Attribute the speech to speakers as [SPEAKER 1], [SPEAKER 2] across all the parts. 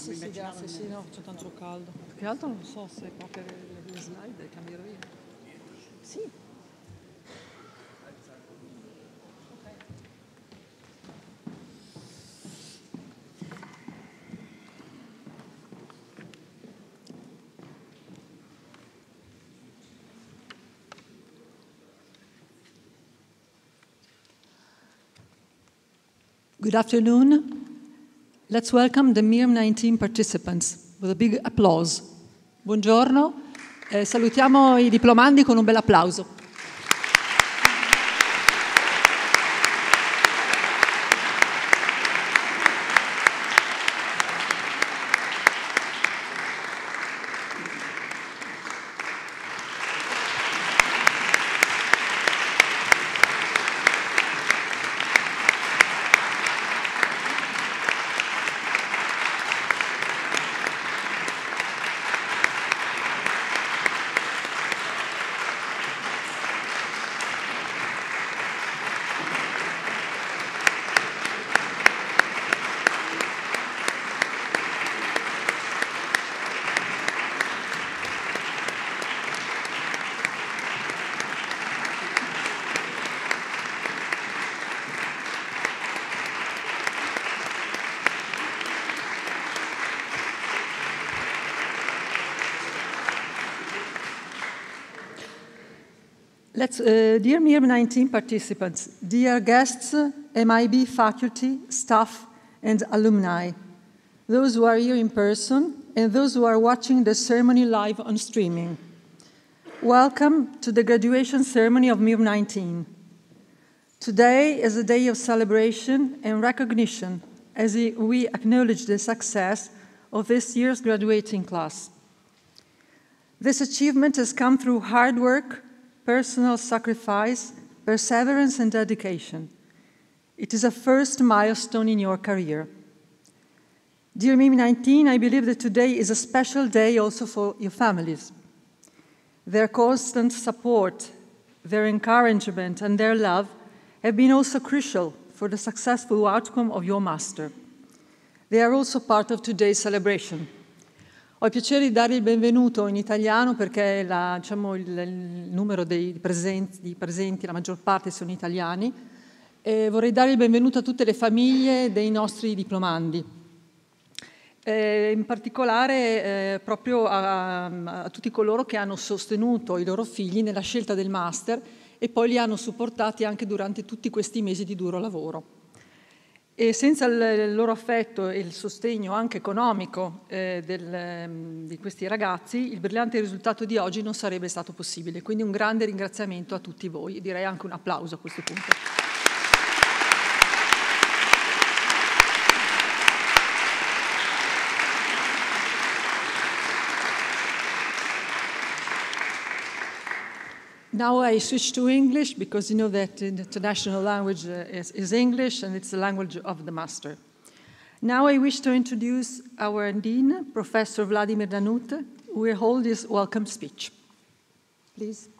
[SPEAKER 1] Sì, sì, grazie, sì, no, c'è tanto caldo. Più che altro non so se proprio le slide le cambierò io. Sì. Good afternoon. Let's welcome the MIRM 19 participants with a big applause. Buongiorno, salutiamo i diplomandi con un bel applauso. Dear MIRM 19 participants, dear guests, MIB faculty, staff, and alumni, those who are here in person and those who are watching the ceremony live on streaming, welcome to the graduation ceremony of MIRM 19. Today is a day of celebration and recognition as we acknowledge the success of this year's graduating class. This achievement has come through hard work, personal sacrifice, perseverance, and dedication. It is a first milestone in your career. Dear MIRM 19, I believe that today is a special day also for your families. Their constant support, their encouragement, and their love have been also crucial for the successful outcome of your master. They are also part of today's celebration. Ho il piacere di dare il benvenuto in italiano perché il numero dei presenti, la maggior parte sono italiani, e vorrei dare il benvenuto a tutte le famiglie dei nostri diplomandi, in particolare proprio a tutti coloro che hanno sostenuto i loro figli nella scelta del master e poi li hanno supportati anche durante tutti questi mesi di duro lavoro. E senza il loro affetto e il sostegno anche economico di questi ragazzi, il brillante risultato di oggi non sarebbe stato possibile. Quindi un grande ringraziamento a tutti voi e direi anche un applauso a questo punto. Now I switch to English because you know that the international language is English and it's the language of the master. Now I wish to introduce our Dean, Professor Vladimir Danut, who will hold his welcome speech. Please.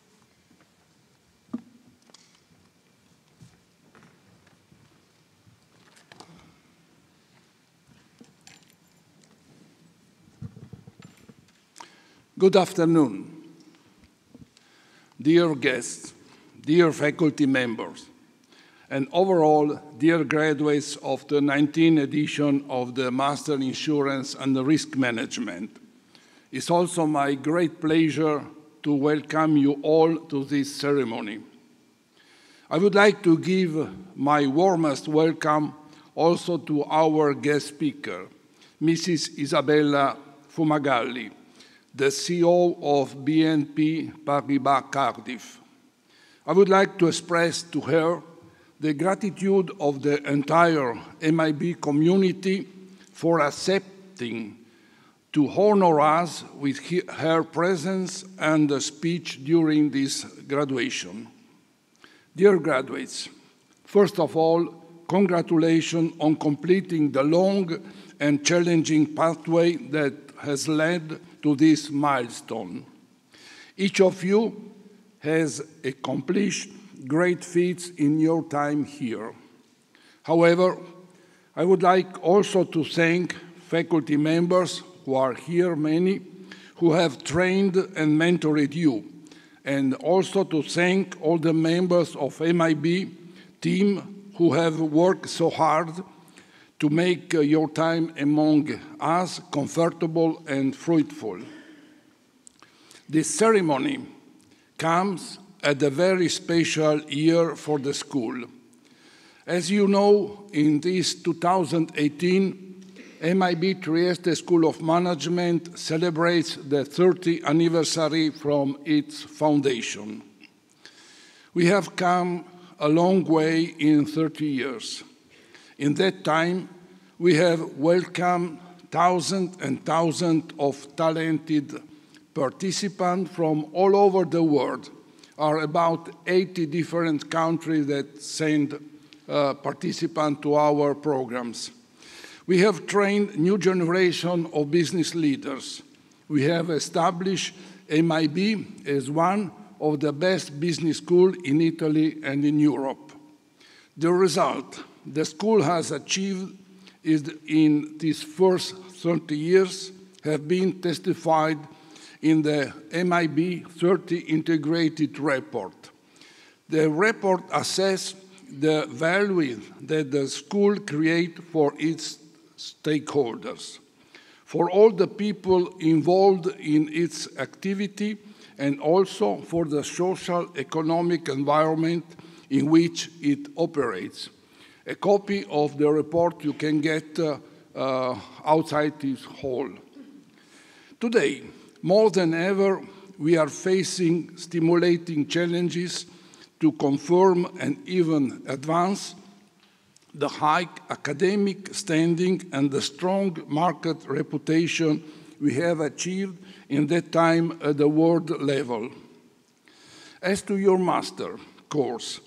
[SPEAKER 2] Good afternoon. Dear guests, dear faculty members, and overall, dear graduates of the 19th edition of the Master in Insurance and Risk Management, it's also my great pleasure to welcome you all to this ceremony. I would like to give my warmest welcome also to our guest speaker, Mrs. Isabella Fumagalli, the CEO of BNP Paribas Cardiff. I would like to express to her the gratitude of the entire MIB community for accepting to honor us with her presence and speech during this graduation. Dear graduates, first of all, congratulations on completing the long and challenging pathway that has led to this milestone. Each of you has accomplished great feats in your time here. However, I would like also to thank faculty members who are here, many, who have trained and mentored you, and also to thank all the members of MIB team who have worked so hard to make your time among us comfortable and fruitful. This ceremony comes at a very special year for the school. As you know, in this 2018, MIB Trieste School of Management celebrates the 30th anniversary from its foundation. We have come a long way in 30 years. In that time, we have welcomed thousands and thousands of talented participants from all over the world. Are about 80 different countries that send participants to our programs. We have trained new generation of business leaders. We have established MIB as one of the best business schools in Italy and in Europe. The result the school has achieved is in these first 30 years have been testified in the MIB 30 Integrated Report. The report assesses the value that the school creates for its stakeholders, for all the people involved in its activity, and also for the social economic environment in which it operates. A copy of the report you can get outside this hall. Today, more than ever, we are facing stimulating challenges to confirm and even advance the high academic standing and the strong market reputation we have achieved in that time at the world level. As to your master course,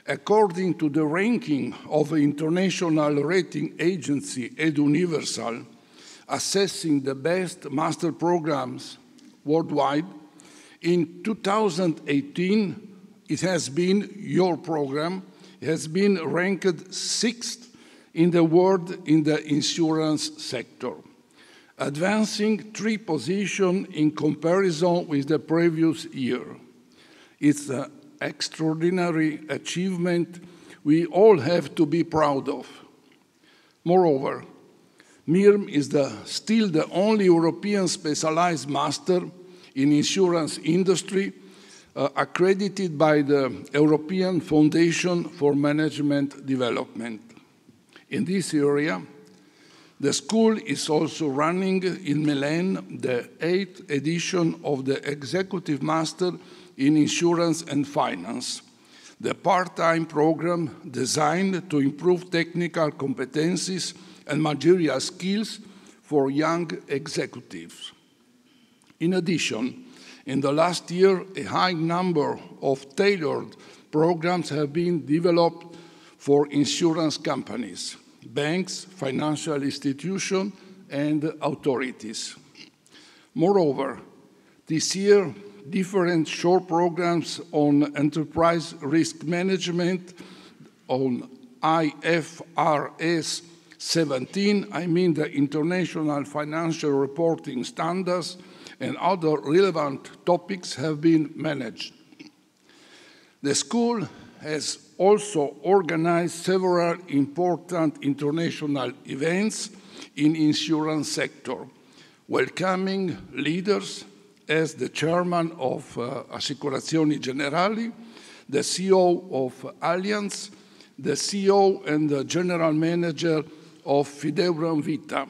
[SPEAKER 2] according to the ranking of the international rating agency EduNiversal, assessing the best master programs worldwide, in 2018, it has been your program, has been ranked 6th in the world in the insurance sector, advancing 3 positions in comparison with the previous year. It's an extraordinary achievement we all have to be proud of. Moreover, MIRM is still the only European specialized master in insurance industry accredited by the European Foundation for Management Development. In this area, the school is also running in Milan the 8th edition of the Executive Master in Insurance and Finance, the part-time program designed to improve technical competencies and managerial skills for young executives. In addition, in the last year, a high number of tailored programs have been developed for insurance companies, banks, financial institutions, and authorities. Moreover, this year, different short programs on enterprise risk management, on IFRS 17, I mean the International Financial Reporting Standards, and other relevant topics have been managed. The school has also organized several important international events in insurance sector, welcoming leaders as the chairman of Assicurazioni Generali, the CEO of Allianz, the CEO and the general manager of Fideuram Vita,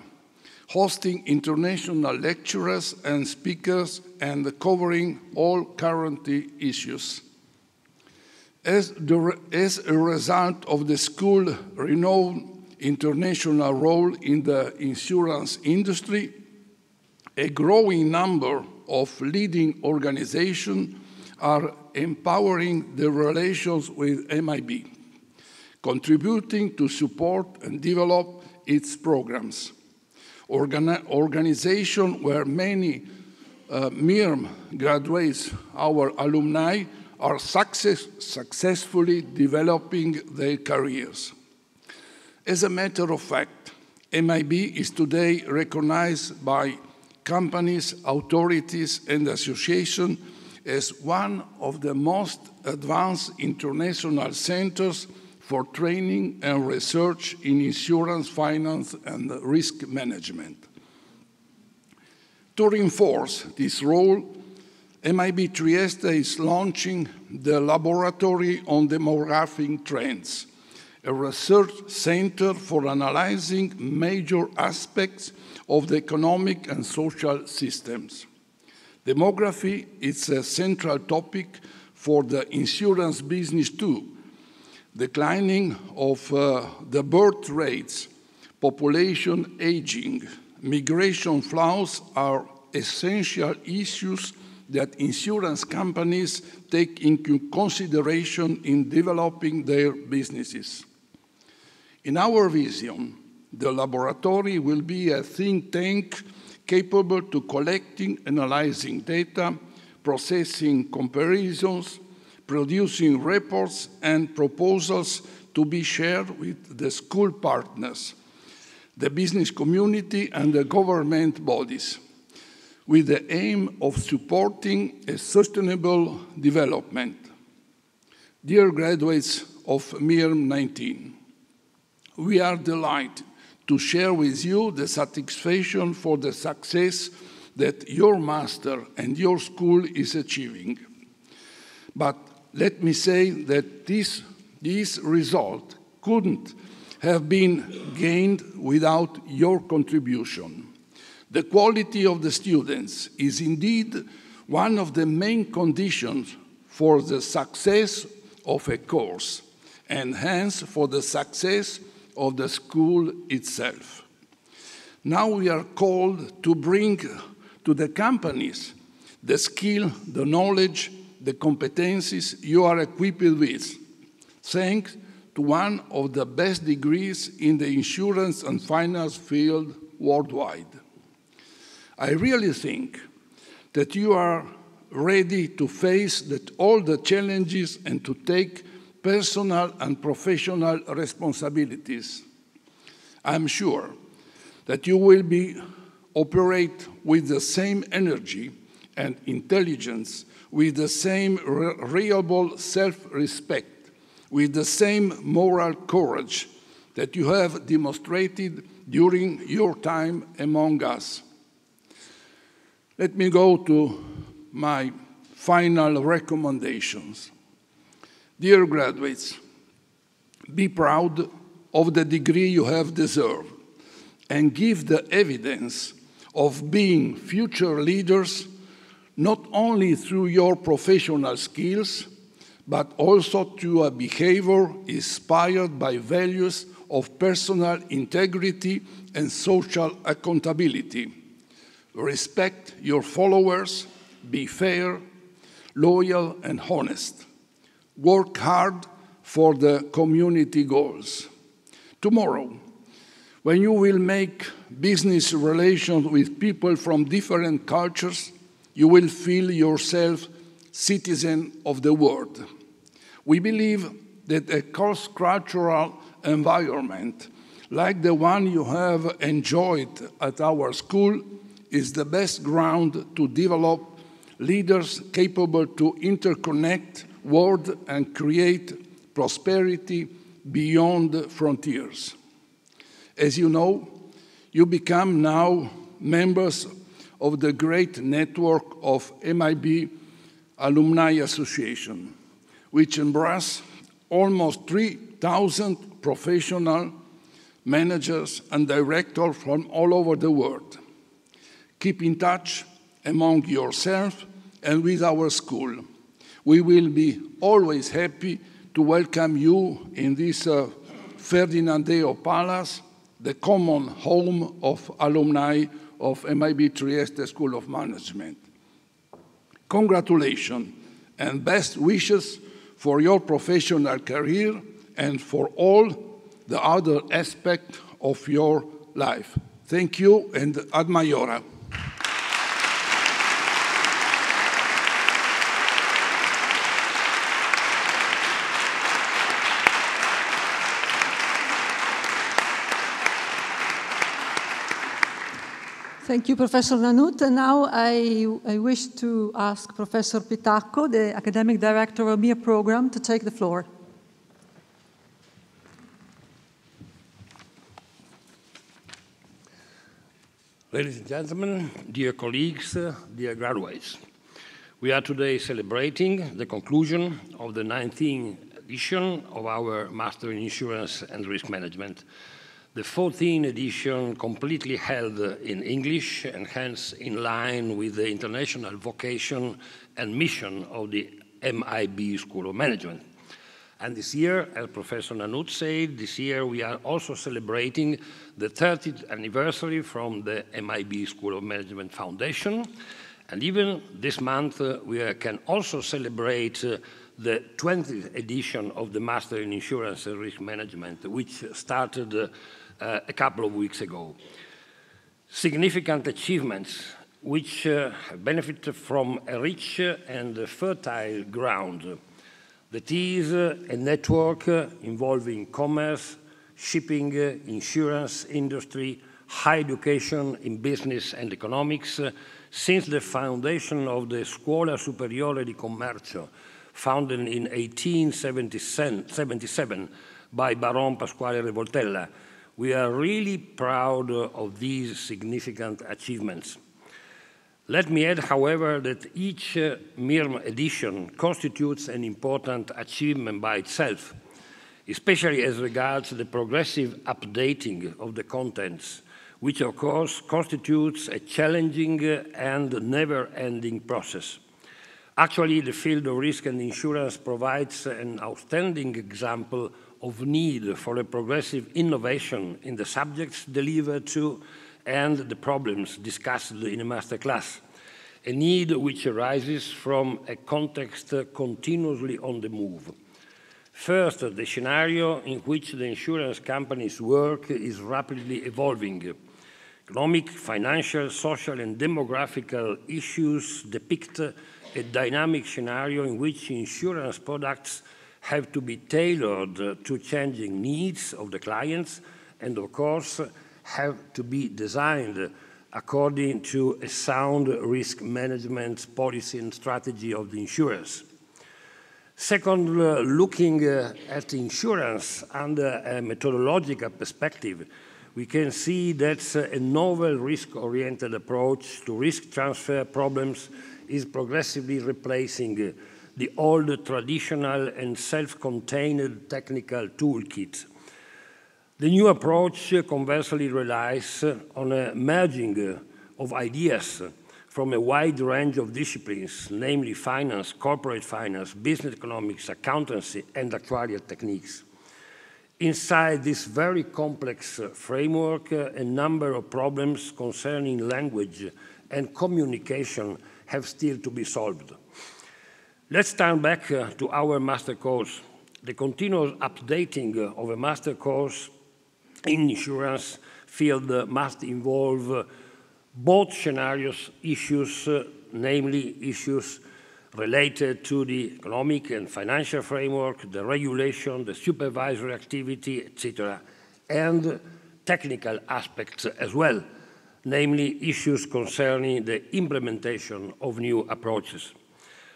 [SPEAKER 2] hosting international lecturers and speakers and covering all current issues. As a result of the school's renowned international role in the insurance industry, a growing number of leading organizations are empowering the relations with MIB, contributing to support and develop its programs. Organizations where many MIRM graduates, our alumni, are successfully developing their careers. As a matter of fact, MIB is today recognized by companies, authorities, and associations as one of the most advanced international centers for training and research in insurance, finance, and risk management. To reinforce this role, MIB Trieste is launching the Laboratory on Demographic Trends, a research center for analyzing major aspects of the economic and social systems. Demography is a central topic for the insurance business too. Declining of the birth rates, population aging, migration flows are essential issues that insurance companies take into consideration in developing their businesses. In our vision, the laboratory will be a think tank capable to collecting, analyzing data, processing comparisons, producing reports and proposals to be shared with the school partners, the business community, and the government bodies, with the aim of supporting a sustainable development. Dear graduates of MIRM 19, we are delighted to share with you the satisfaction for the success that your master and your school is achieving. But let me say that this result couldn't have been gained without your contribution. The quality of the students is indeed one of the main conditions for the success of a course, and hence for the success of the school itself. Now we are called to bring to the companies the skill, the knowledge, the competencies you are equipped with, thanks to one of the best degrees in the insurance and finance field worldwide. I really think that you are ready to face all the challenges and to take personal and professional responsibilities. I'm sure that you will operate with the same energy and intelligence, with the same reliable self-respect, with the same moral courage that you have demonstrated during your time among us. Let me go to my final recommendations. Dear graduates, be proud of the degree you have deserved and give the evidence of being future leaders not only through your professional skills, but also through a behavior inspired by values of personal integrity and social accountability. Respect your followers, be fair, loyal, and honest. Work hard for the community goals. Tomorrow, when you will make business relations with people from different cultures, you will feel yourself citizen of the world. We believe that a cross-cultural environment like the one you have enjoyed at our school is the best ground to develop leaders capable to interconnect world and create prosperity beyond frontiers. As you know, you become now members of the great network of MIB Alumni Association, which embraces almost 3,000 professional managers and directors from all over the world. Keep in touch among yourself and with our school. We will be always happy to welcome you in this Ferdinandeo Palace, the common home of alumni of MIB Trieste School of Management. Congratulations and best wishes for your professional career and for all the other aspects of your life. Thank you, and ad maiora.
[SPEAKER 1] Thank you, Professor Nanut. And now I wish to ask Professor Pitacco, the Academic Director of MIR program, to take the floor.
[SPEAKER 3] Ladies and gentlemen, dear colleagues, dear graduates, we are today celebrating the conclusion of the 19th edition of our Master in Insurance and Risk Management. The 14th edition completely held in English and hence in line with the international vocation and mission of the MIB School of Management. And this year, as Professor Nanut said, this year we are also celebrating the 30th anniversary from the MIB School of Management Foundation. And even this month, we can also celebrate the 20th edition of the Master in Insurance and Risk Management, which started a couple of weeks ago. Significant achievements which benefit from a rich and fertile ground that is a network involving commerce, shipping, insurance industry, higher education in business and economics, since the foundation of the Scuola Superiore di Commercio, founded in 1877 by Baron Pasquale Revoltella. We are really proud of these significant achievements. Let me add, however, that each MIRM edition constitutes an important achievement by itself, especially as regards the progressive updating of the contents, which of course constitutes a challenging and never-ending process. Actually, the field of risk and insurance provides an outstanding example of need for a progressive innovation in the subjects delivered to and the problems discussed in a master class, a need which arises from a context continuously on the move. First, the scenario in which the insurance companies work is rapidly evolving. Economic, financial, social, and demographical issues depict a dynamic scenario in which insurance products have to be tailored to changing needs of the clients and, of course, have to be designed according to a sound risk management policy and strategy of the insurers. Second, looking at insurance under a methodological perspective, we can see that a novel risk-oriented approach to risk transfer problems is progressively replacing the old traditional and self-contained technical toolkit. The new approach conversely relies on a merging of ideas from a wide range of disciplines, namely finance, corporate finance, business economics, accountancy, and actuarial techniques. Inside this very complex framework, a number of problems concerning language and communication have still to be solved. Let's turn back to our master course. The continuous updating of a master course in insurance field must involve both scenarios, issues, namely issues related to the economic and financial framework, the regulation, the supervisory activity, etc., and technical aspects as well, namely issues concerning the implementation of new approaches.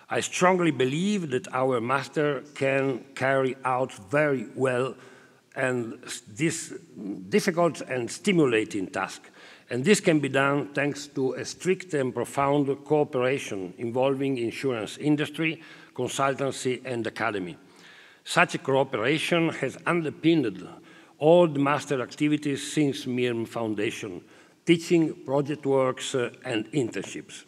[SPEAKER 3] I strongly believe that our master can carry out very well and this difficult and stimulating task. And this can be done thanks to a strict and profound cooperation involving insurance industry, consultancy, and academy. Such a cooperation has underpinned all the master activities since MIRM Foundation, teaching, project works, and internships.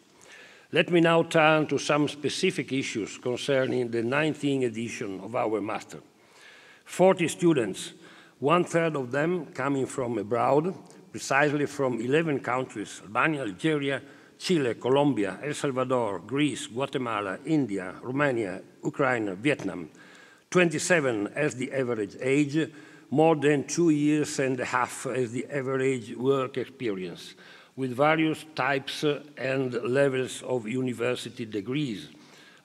[SPEAKER 3] Let me now turn to some specific issues concerning the 19th edition of our master. 40 students, 1/3 of them coming from abroad, precisely from 11 countries: Albania, Algeria, Chile, Colombia, El Salvador, Greece, Guatemala, India, Romania, Ukraine, Vietnam. 27 as the average age, more than 2 years and a half as the average work experience, with various types and levels of university degrees: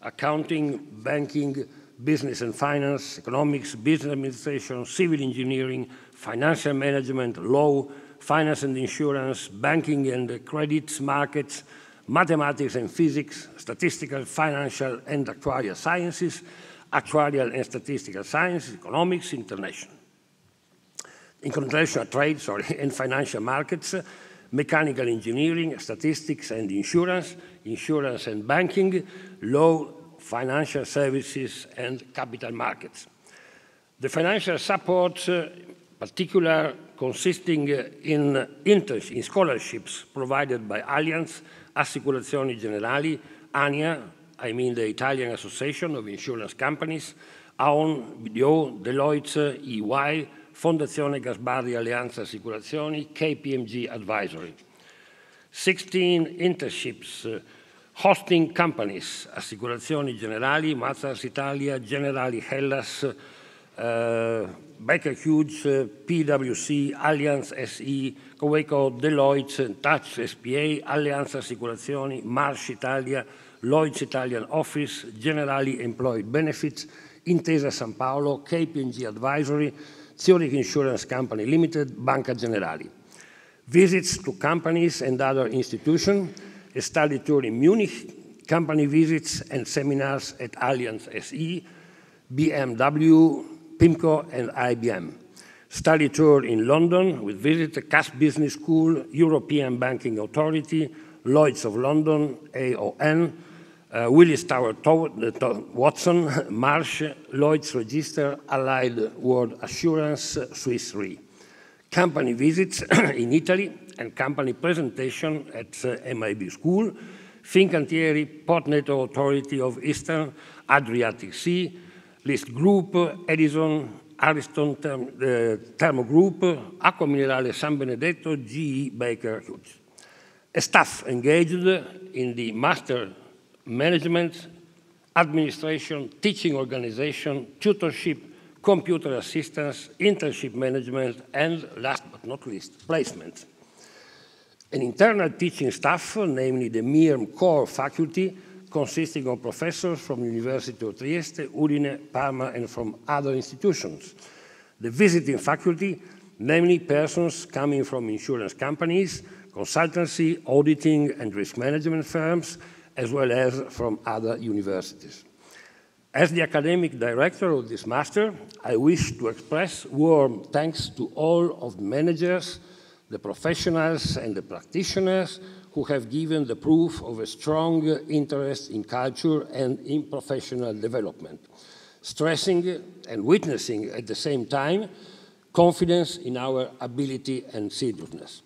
[SPEAKER 3] accounting, banking, business and finance, economics, business administration, civil engineering, financial management, law, finance and insurance, banking and credit markets, mathematics and physics, statistical, financial and actuarial sciences, actuarial and statistical sciences, economics, international trade, and financial markets, mechanical engineering, statistics and insurance, insurance and banking, law, financial services, and capital markets. The financial support, particular consisting in scholarships provided by Allianz Assicurazioni Generali, ANIA, I mean the Italian Association of Insurance Companies, AON, BDO, Deloitte, EY, Fondazione Gasbarri Alleanza Assicurazioni, KPMG Advisory. 16 internships hosting companies, Assicurazioni Generali, Mazars Italia, Generali Hellas, Baker Hughes, PwC, Allianz SE, Coveco, Deloitte, Touch SPA, Alleanza Assicurazioni, Marsh Italia, Lloyd's Italian Office, Generali Employee Benefits, Intesa San Paolo, KPMG Advisory, Zurich Insurance Company Limited, Banca Generali. Visits to companies and other institutions, a study tour in Munich, company visits and seminars at Allianz SE, BMW, PIMCO, and IBM. Study tour in London with visit to Cass Business School, European Banking Authority, Lloyd's of London, AON, Willis Tower Watson, Marsh, Lloyd's Register, Allied World Assurance, Swiss Re. Company visits in Italy and company presentation at MIB School, Fincantieri, Portneto Authority of Eastern Adriatic Sea, List Group, Edison, Ariston Thermo Group, Acqua Minerale San Benedetto, GE Baker Hughes. A staff engaged in the master management, administration, teaching organization, tutorship, computer assistance, internship management, and last but not least, placement. An internal teaching staff, namely the MIRM core faculty, consisting of professors from the University of Trieste, Udine, Parma, and from other institutions. The visiting faculty, namely persons coming from insurance companies, consultancy, auditing, and risk management firms, as well as from other universities. As the academic director of this master, I wish to express warm thanks to all of the managers, the professionals, and the practitioners who have given the proof of a strong interest in culture and in professional development, stressing and witnessing at the same time confidence in our ability and seriousness.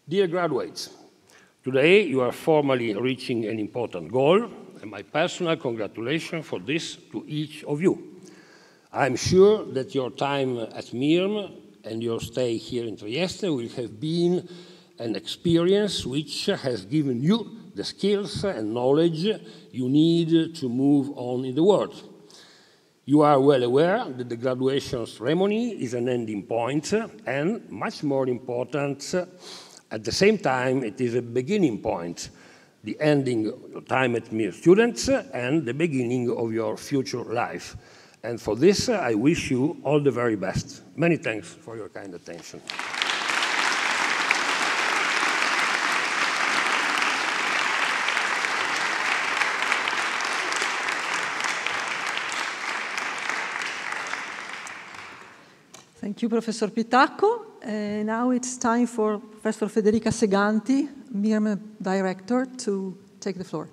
[SPEAKER 3] Dear graduates, today you are formally reaching an important goal, and my personal congratulations for this to each of you. I'm sure that your time at MIRM and your stay here in Trieste will have been an experience which has given you the skills and knowledge you need to move on in the world. You are well aware that the graduation ceremony is an ending point, and much more important, at the same time, it is a beginning point, the ending of time at MIR students and the beginning of your future life. And for this, I wish you all the very best. Many thanks for your kind attention.
[SPEAKER 1] Thank you, Professor Pitacco. Now it's time for Professor Federica Seganti, MIRM Director, to take the floor.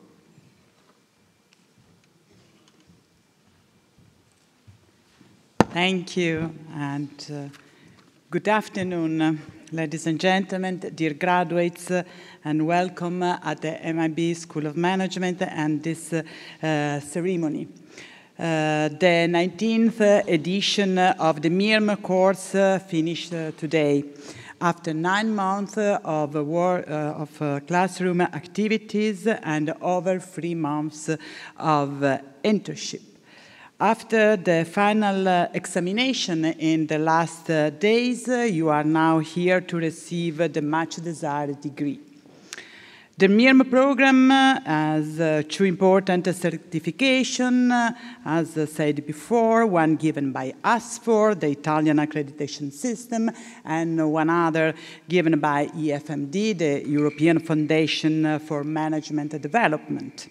[SPEAKER 4] Thank you, and good afternoon, ladies and gentlemen, dear graduates, and welcome at the MIB School of Management and this ceremony. The 19th edition of the MIRM course finished today, after 9 months of classroom activities and over 3 months of internship. After the final examination in the last days, you are now here to receive the much-desired degree. The MIRM program has two important certifications, as said before, one given by us for the Italian accreditation system, and one other given by EFMD, the European Foundation for Management and Development.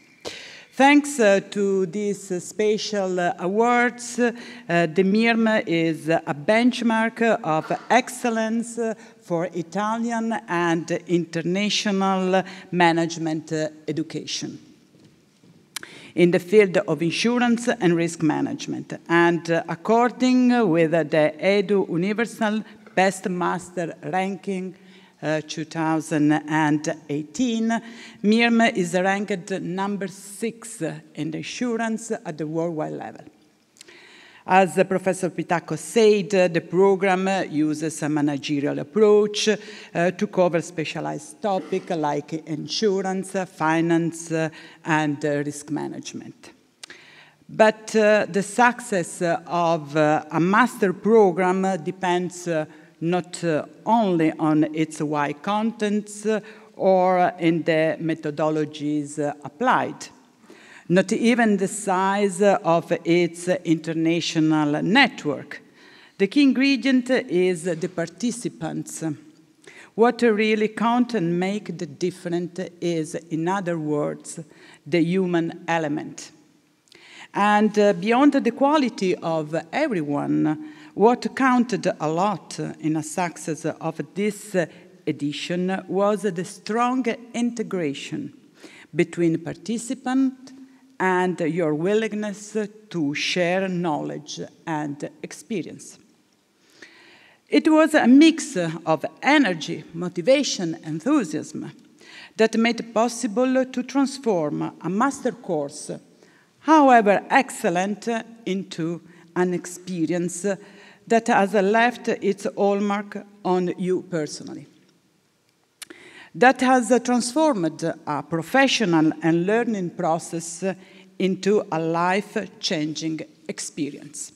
[SPEAKER 4] Thanks to these special awards, the MIRM is a benchmark of excellence for Italian and international management education in the field of insurance and risk management. And according with the Edu Universal Best Master Ranking 2018, MIRM is ranked number 6 in insurance at the worldwide level. As Professor Pitacco said, the program uses a managerial approach to cover specialized topics like insurance, finance, and risk management. But the success of a master program depends not only on its wide contents or in the methodologies applied. Not even the size of its international network. The key ingredient is the participants. What really counts and makes the difference is, in other words, the human element. And beyond the quality of everyone, what counted a lot in the success of this edition was the strong integration between participants and your willingness to share knowledge and experience. It was a mix of energy, motivation, enthusiasm that made it possible to transform a master course, however excellent, into an experience that has left its hallmark on you personally. That has transformed a professional and learning process into a life-changing experience.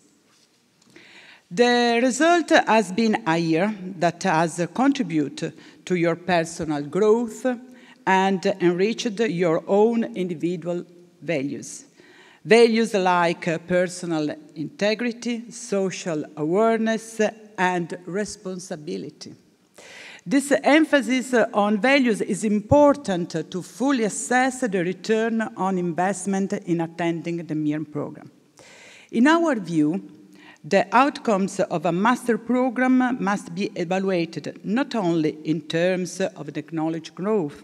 [SPEAKER 4] The result has been a year that has contributed to your personal growth and enriched your own individual values. Values like personal integrity, social awareness, and responsibility. This emphasis on values is important to fully assess the return on investment in attending the MIRM program. In our view, the outcomes of a master program must be evaluated not only in terms of the knowledge growth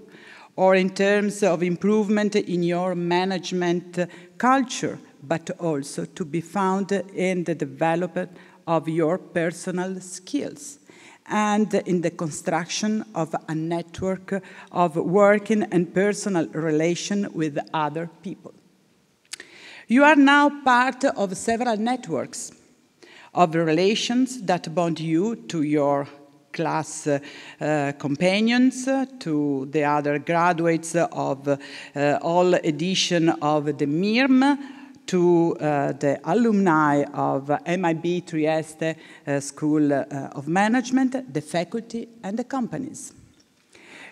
[SPEAKER 4] or in terms of improvement in your management culture, but also to be found in the development of your personal skills and in the construction of a network of working and personal relation with other people. You are now part of several networks of relations that bond you to your class companions, to the other graduates of all editions of the MIRM, to the alumni of MIB Trieste School of Management, the faculty, and the companies.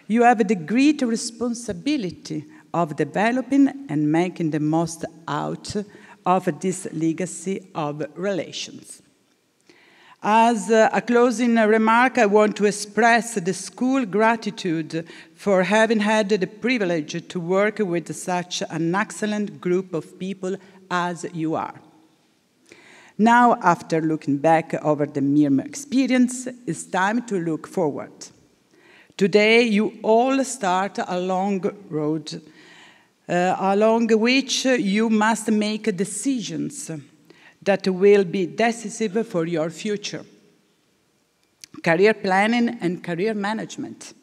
[SPEAKER 4] You have the great responsibility of developing and making the most out of this legacy of relations. As a closing remark, I want to express the school gratitude for having had the privilege to work with such an excellent group of people as you are. Now, after looking back over the MIRM experience, it's time to look forward. Today, you all start a long road along which you must make decisions that will be decisive for your future. Career planning and career management.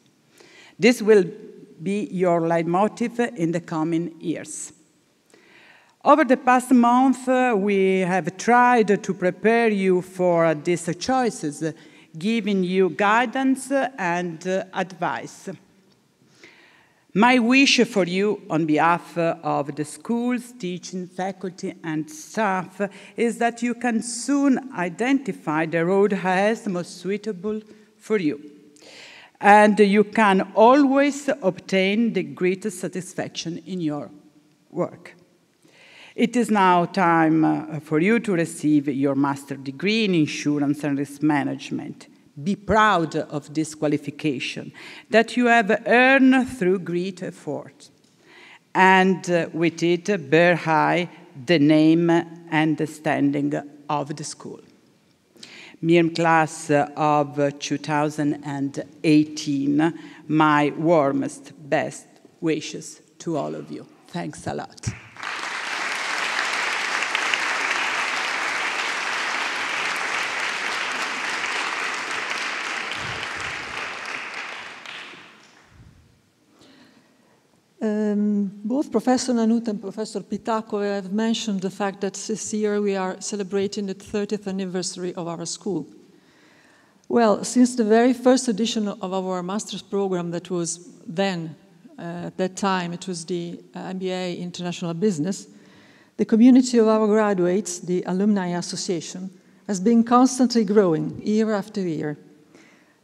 [SPEAKER 4] This will be your leitmotif in the coming years. Over the past month, we have tried to prepare you for these choices, giving you guidance and advice. My wish for you on behalf of the schools, teaching, faculty, and staff is that you can soon identify the road ahead most suitable for you. and you can always obtain the greatest satisfaction in your work. It is now time for you to receive your master's degree in insurance and risk management. Be proud of this qualification that you have earned through great effort. And with it, bear high the name and the standing of the school. MIRM class of 2018, my warmest, best wishes to all of you. Thanks a lot.
[SPEAKER 1] Both Professor Nanut and Professor Pitacco have mentioned the fact that this year we are celebrating the 30th anniversary of our school. Well, since the very first edition of our master's program that was then, at that time, it was the MBA International Business, the community of our graduates, the Alumni Association, has been constantly growing year after year.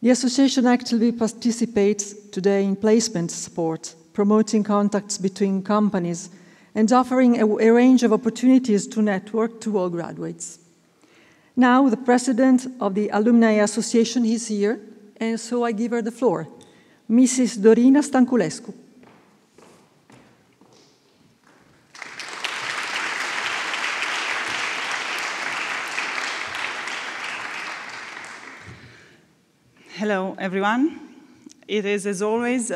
[SPEAKER 1] The association actively participates today in placement support, promoting contacts between companies, and offering a range of opportunities to network to all graduates. Now, the president of the Alumni Association is here, and so I give her the floor, Mrs. Dorina Stanculescu.
[SPEAKER 5] Hello, everyone. It is, as always,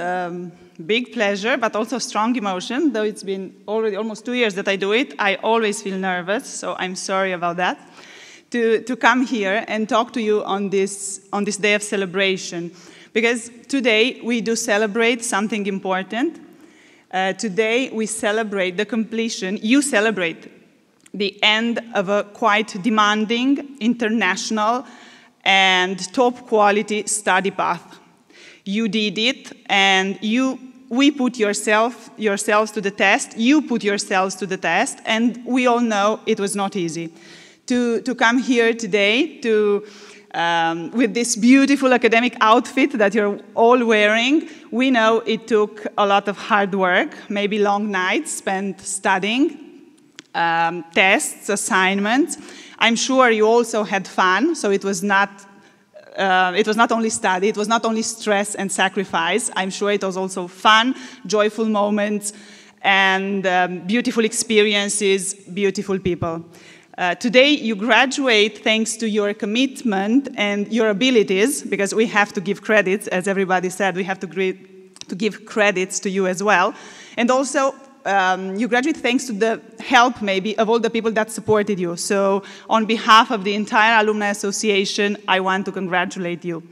[SPEAKER 5] big pleasure, but also strong emotion. Though it's been already almost 2 years that I do it, I always feel nervous, so I'm sorry about that. To come here and talk to you on this day of celebration, because today we do celebrate something important. Today we celebrate the completion, you celebrate the end of a quite demanding, international, and top quality study path. You did it, and we put yourselves to the test, you put yourselves to the test, and we all know it was not easy. To come here today with this beautiful academic outfit that you're all wearing, we know it took a lot of hard work, maybe long nights spent studying, tests, assignments. I'm sure you also had fun, so it was not only study, it was not only stress and sacrifice. I'm sure it was also fun, joyful moments, and beautiful experiences, beautiful people. Today you graduate thanks to your commitment and your abilities, because we have to give credits, as everybody said, we have to give credits to you as well. And also, you graduate thanks to the help, maybe, of all the people that supported you. So on behalf of the entire Alumni Association, I want to congratulate you.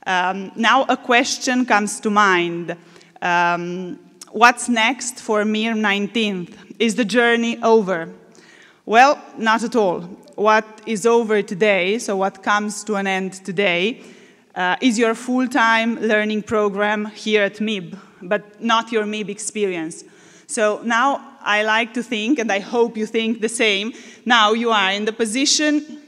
[SPEAKER 5] Now a question comes to mind. What's next for MIRM 19th? Is the journey over? Well, not at all. What is over today, so what comes to an end today, is your full-time learning program here at MIB, but not your MIB experience. So now I like to think, and I hope you think the same, now you are in the position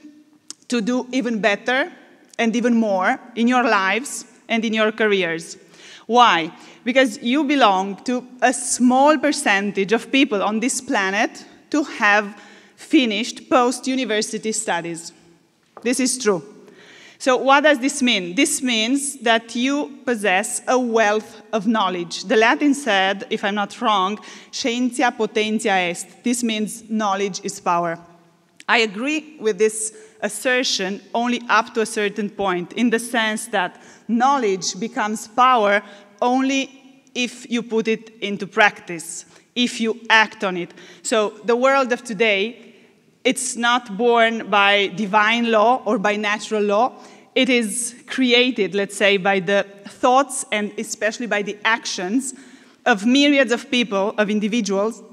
[SPEAKER 5] to do even better and even more in your lives and in your careers. Why? Because you belong to a small percentage of people on this planet to have finished post-university studies. This is true. So what does this mean? This means that you possess a wealth of knowledge. The Latin said, if I'm not wrong, scientia potentia est. This means knowledge is power. I agree with this assertion only up to a certain point, in the sense that knowledge becomes power only if you put it into practice, if you act on it. So the world of today, it's not born by divine law or by natural law. It is created, let's say, by the thoughts and especially by the actions of myriads of people, of individuals,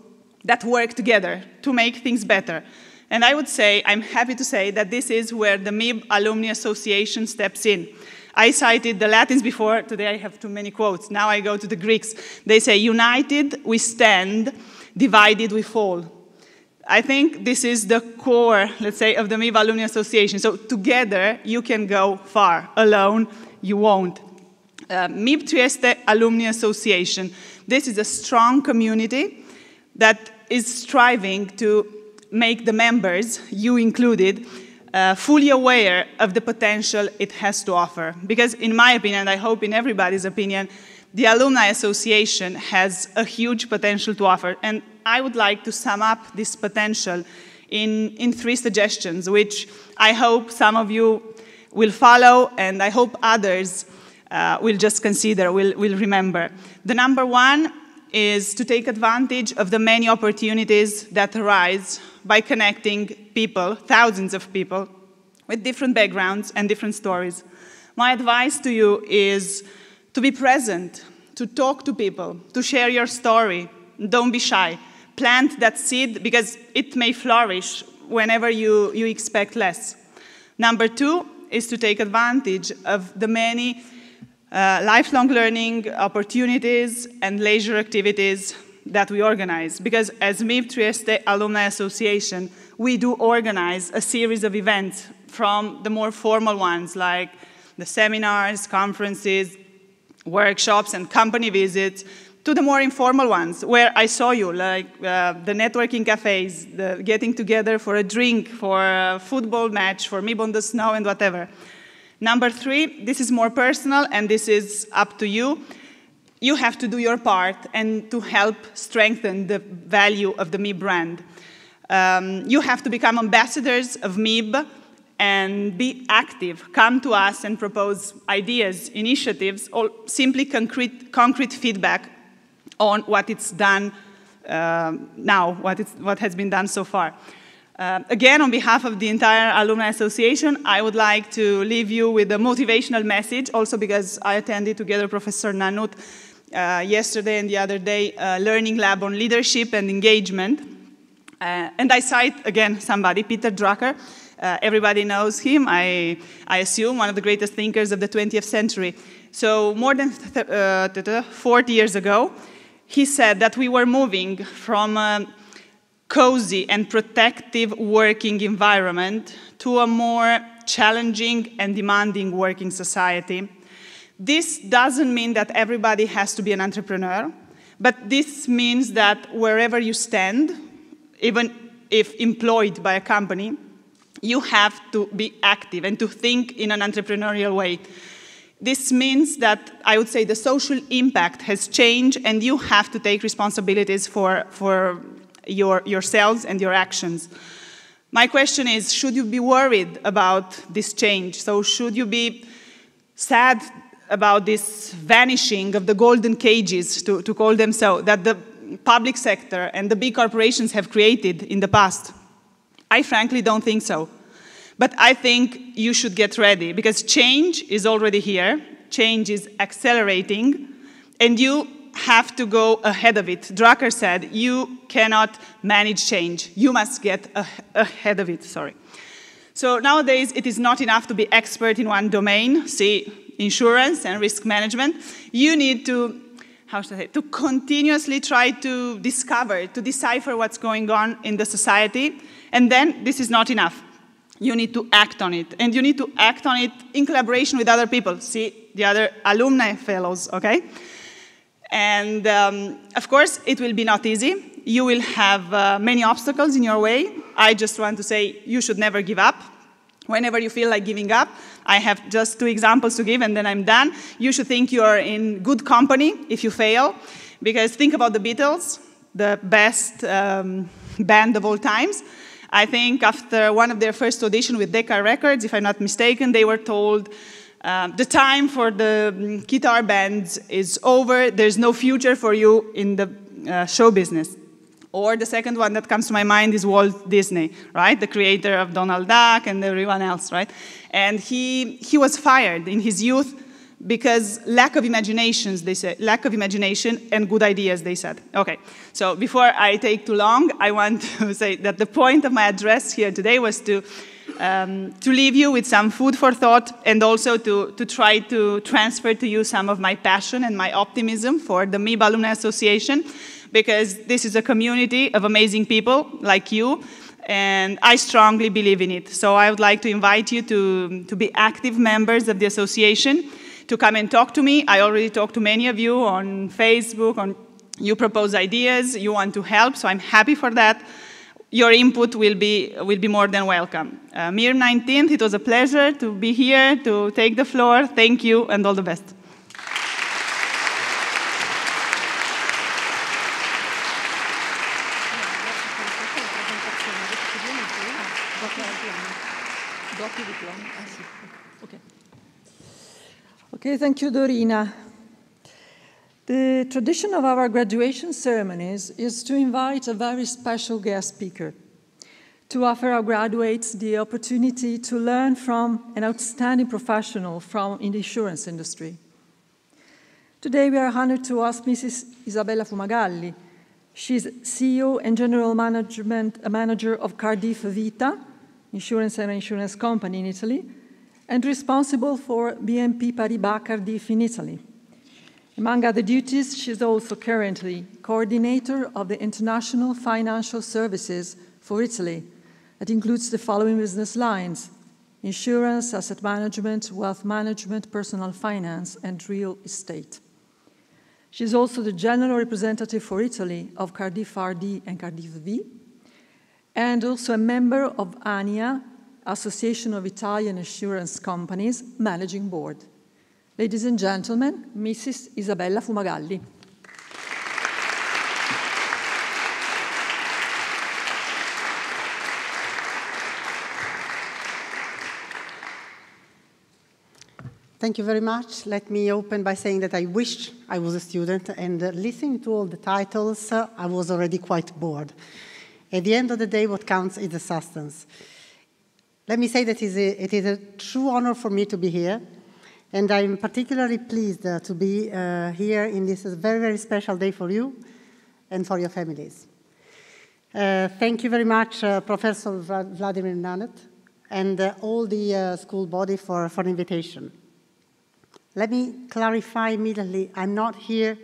[SPEAKER 5] that work together to make things better. And I would say, I'm happy to say, that this is where the MIB Alumni Association steps in. I cited the Latins before. Today I have too many quotes. Now I go to the Greeks. They say, united we stand, divided we fall. I think this is the core, let's say, of the MIB Alumni Association. So together, you can go far. Alone, you won't. MIB Trieste Alumni Association. This is a strong community that is striving to make the members, you included, fully aware of the potential it has to offer. Because in my opinion, and I hope in everybody's opinion, the Alumni Association has a huge potential to offer. And I would like to sum up this potential in 3 suggestions, which I hope some of you will follow, and I hope others will just consider, will remember. The number 1 is to take advantage of the many opportunities that arise by connecting people, thousands of people, with different backgrounds and different stories. My advice to you is to be present, to talk to people, to share your story. Don't be shy. Plant that seed because it may flourish whenever you expect less. Number 2 is to take advantage of the many lifelong learning opportunities and leisure activities that we organize. Because as MIB Trieste Alumni Association, we do organize a series of events from the more formal ones like the seminars, conferences, workshops, and company visits, to the more informal ones, where I saw you, like the networking cafes, the getting together for a drink, for a football match, for MIB on the snow, and whatever. Number 3, this is more personal, and this is up to you. You have to do your part and to help strengthen the value of the MIB brand. You have to become ambassadors of MIB and be active. Come to us and propose ideas, initiatives, or simply concrete feedback on what it's done now, what has been done so far. Again, on behalf of the entire Alumni Association, I would like to leave you with a motivational message, also because I attended together with Professor Nanut yesterday and the other day, a learning lab on leadership and engagement. And I cite, again, somebody, Peter Drucker. Everybody knows him, I assume, one of the greatest thinkers of the 20th century. So more than 40 years ago, he said that we were moving from a cozy and protective working environment to a more challenging and demanding working society. This doesn't mean that everybody has to be an entrepreneur, but this means that wherever you stand, even if employed by a company, you have to be active and to think in an entrepreneurial way. This means that, I would say, the social impact has changed and you have to take responsibilities for yourselves and your actions. My question is, should you be worried about this change? So should you be sad about this vanishing of the golden cages, to call them so, that the public sector and the big corporations have created in the past? I frankly don't think so. But I think you should get ready, because change is already here, change is accelerating, and you have to go ahead of it. Drucker said, you cannot manage change, you must get ahead of it, sorry. So nowadays, it is not enough to be expert in one domain, say insurance and risk management. You need to, how should I say, to continuously try to discover, to decipher what's going on in the society, and then this is not enough. You need to act on it, and you need to act on it in collaboration with other people. See, the other alumni fellows, okay? And of course, it will be not easy. You will have many obstacles in your way. I just want to say you should never give up. Whenever you feel like giving up, I have just 2 examples to give, and then I'm done. You should think you are in good company if you fail, because think about the Beatles, the best band of all times. I think after one of their first auditions with Decca Records, if I'm not mistaken, they were told, the time for the guitar bands is over, there's no future for you in the show business. Or the second one that comes to my mind is Walt Disney, right? The creator of Donald Duck and everyone else, right? And he was fired in his youth because lack of imaginations, they said, lack of imagination and good ideas, they said. Okay, so before I take too long, I want to say that the point of my address here today was to leave you with some food for thought, and also to try to transfer to you some of my passion and my optimism for the MIB Alumni Association, because this is a community of amazing people like you, and I strongly believe in it. So I would like to invite you to be active members of the association, to come and talk to me. I already talked to many of you on Facebook, you propose ideas, you want to help, so I'm happy for that. Your input will be more than welcome. MIRM 19th, it was a pleasure to be here, to take the floor. Thank you, and all the best.
[SPEAKER 1] Okay, thank you, Dorina. The tradition of our graduation ceremonies is to invite a very special guest speaker to offer our graduates the opportunity to learn from an outstanding professional in the insurance industry. Today, we are honored to ask Mrs. Isabella Fumagalli. She's CEO and General Manager of Cardiff Vita, insurance and insurance company in Italy, and responsible for BNP Paribas Cardiff in Italy. Among other duties, she's also currently coordinator of the International Financial Services for Italy. That includes the following business lines: insurance, asset management, wealth management, personal finance, and real estate. She's also the general representative for Italy of Cardiff RD and Cardiff V, and also a member of ANIA, Association of Italian Insurance Companies, Managing Board. Ladies and gentlemen, Mrs. Isabella Fumagalli.
[SPEAKER 6] Thank you very much. Let me open by saying that I wished I was a student, and listening to all the titles, I was already quite bored. At the end of the day, what counts is the substance. Let me say that it is a true honor for me to be here. And I'm particularly pleased to be here in this very, very special day for you and for your families. Thank you very much, Professor Vladimir Nanet, and all the school body for the invitation. Let me clarify immediately, I'm not here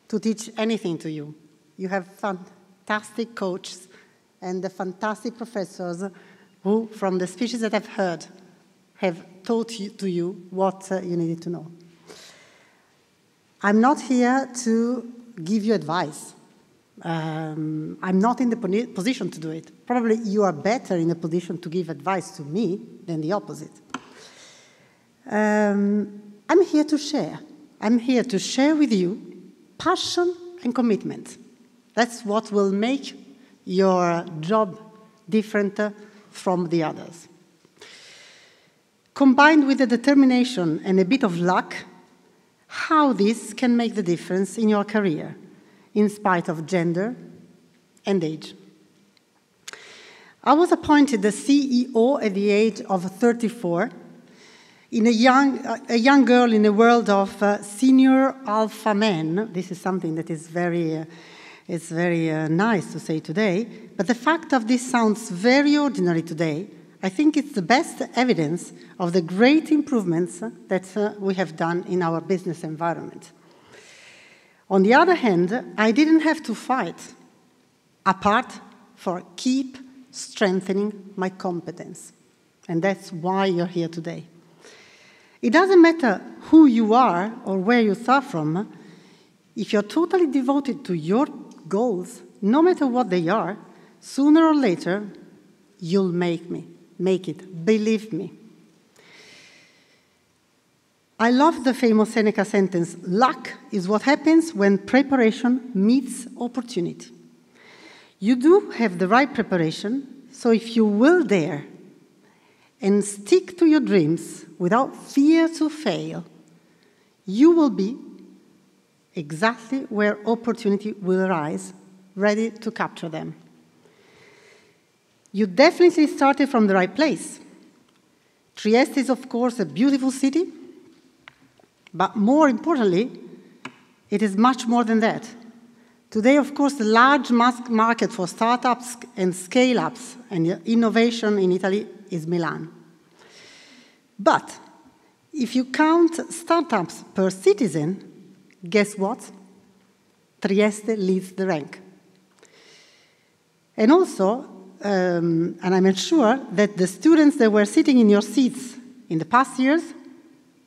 [SPEAKER 6] to teach anything to you. You have fantastic coaches and fantastic professors who, from the speeches that I've heard, have taught to you what you needed to know. I'm not here to give you advice. I'm not in the position to do it. Probably you are better in a position to give advice to me than the opposite. I'm here to share. I'm here to share with you passion and commitment. That's what will make your job different from the others. Combined with the determination and a bit of luck, how this can make the difference in your career, in spite of gender and age. I was appointed the CEO at the age of 34, a young girl in a world of senior alpha men. This is something that is very nice to say today, but the fact of this sounds very ordinary today. I think it's the best evidence of the great improvements that we have done in our business environment. On the other hand, I didn't have to fight apart for keep strengthening my competence. And that's why you're here today. It doesn't matter who you are or where you start from. If you're totally devoted to your goals, no matter what they are, sooner or later, you'll make it. Believe me. I love the famous Seneca sentence, luck is what happens when preparation meets opportunity. You do have the right preparation, so if you will dare and stick to your dreams without fear to fail, you will be exactly where opportunity will arise, ready to capture them. You definitely started from the right place. Trieste is, of course, a beautiful city, but more importantly, it is much more than that. Today, of course, the large market for startups and scale-ups and innovation in Italy is Milan. But if you count startups per citizen, guess what? Trieste leads the rank. And also, and I'm sure that the students that were sitting in your seats in the past years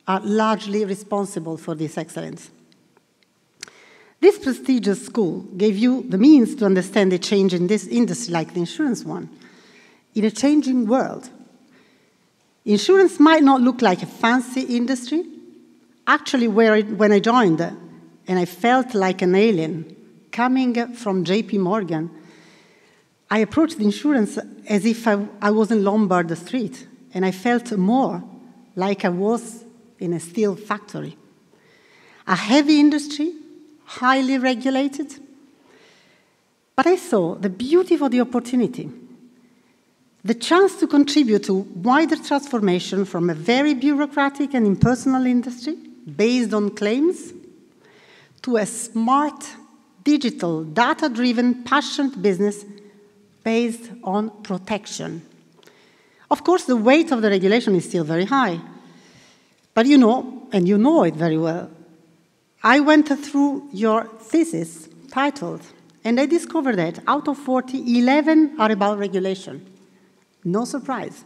[SPEAKER 6] are largely responsible for this excellence. This prestigious school gave you the means to understand a change in this industry like the insurance one, in a changing world. Insurance might not look like a fancy industry. Actually, when I joined, and I felt like an alien coming from JP Morgan, I approached insurance as if I was in Lombard Street, and I felt more like I was in a steel factory. A heavy industry, highly regulated, but I saw the beauty of the opportunity, the chance to contribute to wider transformation from a very bureaucratic and impersonal industry based on claims to a smart, digital, data-driven, passionate business based on protection. Of course, the weight of the regulation is still very high, but you know, and you know it very well. I went through your thesis titled, and I discovered that out of 40, 11 are about regulation. No surprise.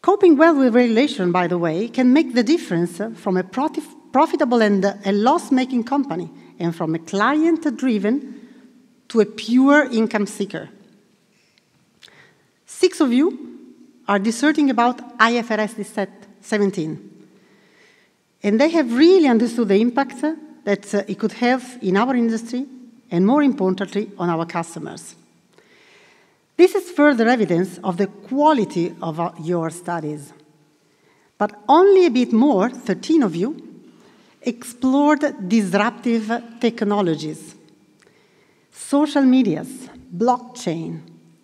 [SPEAKER 6] Coping well with regulation, by the way, can make the difference from a profitable and a loss-making company, and from a client-driven to a pure income seeker. 6 of you are disserting about IFRS 17. And they have really understood the impact that it could have in our industry, and more importantly, on our customers. This is further evidence of the quality of your studies. But only a bit more, 13 of you, explored disruptive technologies, social medias, blockchain,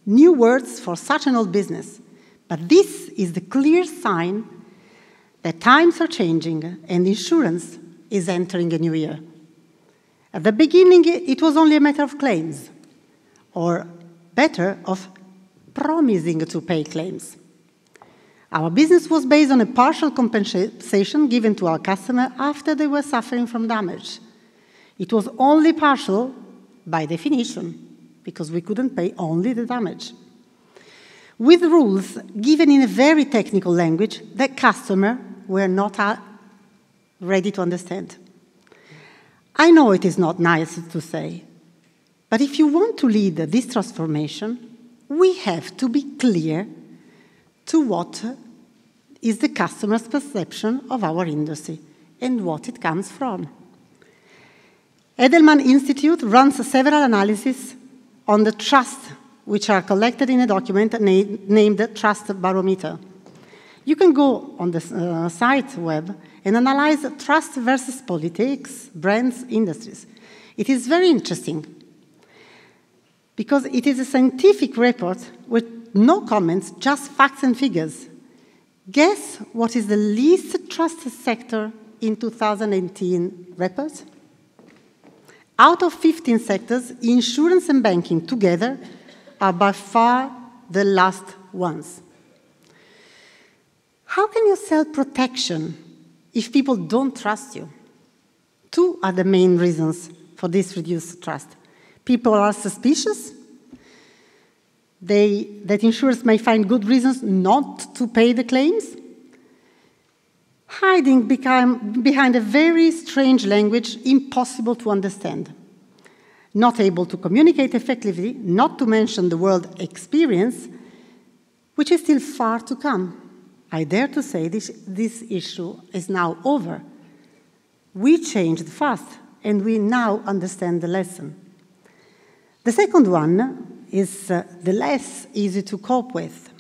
[SPEAKER 6] new words for such an old business. But this is the clear sign that times are changing and insurance is entering a new era. At the beginning, it was only a matter of claims, or better, of promising to pay claims. Our business was based on a partial compensation given to our customer after they were suffering from damage. It was only partial by definition, because we couldn't pay only the damage, with rules given in a very technical language that customers were not ready to understand. I know it is not nice to say, but if you want to lead this transformation, we have to be clear to what is the customer's perception of our industry and what it comes from. Edelman Institute runs several analyses on the trust, which are collected in a document named Trust Barometer. You can go on the site web and analyze trust versus politics, brands, industries. It is very interesting because it is a scientific report with no comments, just facts and figures. Guess what is the least trusted sector in 2018 report? Out of 15 sectors, insurance and banking together are by far the last ones. How can you sell protection if people don't trust you? 2 are the main reasons for this reduced trust. People are suspicious. That insurers may find good reasons not to pay the claims. Hiding behind a very strange language, impossible to understand. Not able to communicate effectively, not to mention the word experience, which is still far to come. I dare to say this issue is now over. We changed fast, and we now understand the lesson. The second one is the less easy to cope with.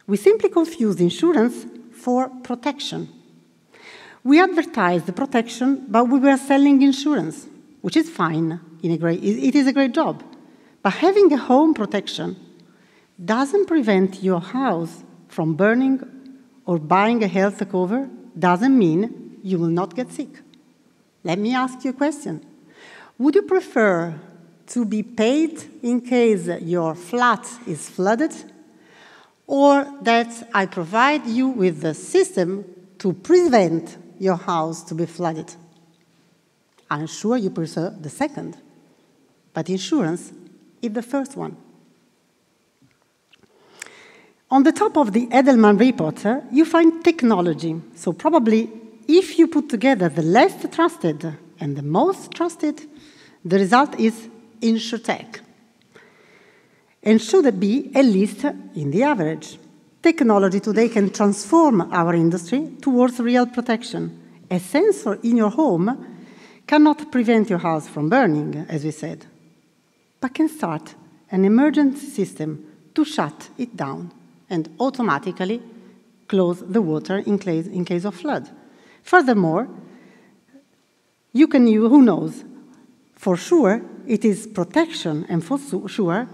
[SPEAKER 6] We simply confused insurance for protection. We advertised the protection, but we were selling insurance, which is fine. It is a great job. But having a home protection doesn't prevent your house from burning, or buying a health cover doesn't mean you will not get sick. Let me ask you a question. Would you prefer to be paid in case your flat is flooded, or that I provide you with the system to prevent your house to be flooded? I'm sure you prefer the second, but insurance is the first one. On the top of the Edelman report, you find technology. So probably if you put together the least trusted and the most trusted, the result is InsurTech. And should it be at least in the average. Technology today can transform our industry towards real protection. A sensor in your home cannot prevent your house from burning, as we said, but can start an emergency system to shut it down and automatically close the water in case of flood. Furthermore, you can use, who knows, for sure it is protection, and for sure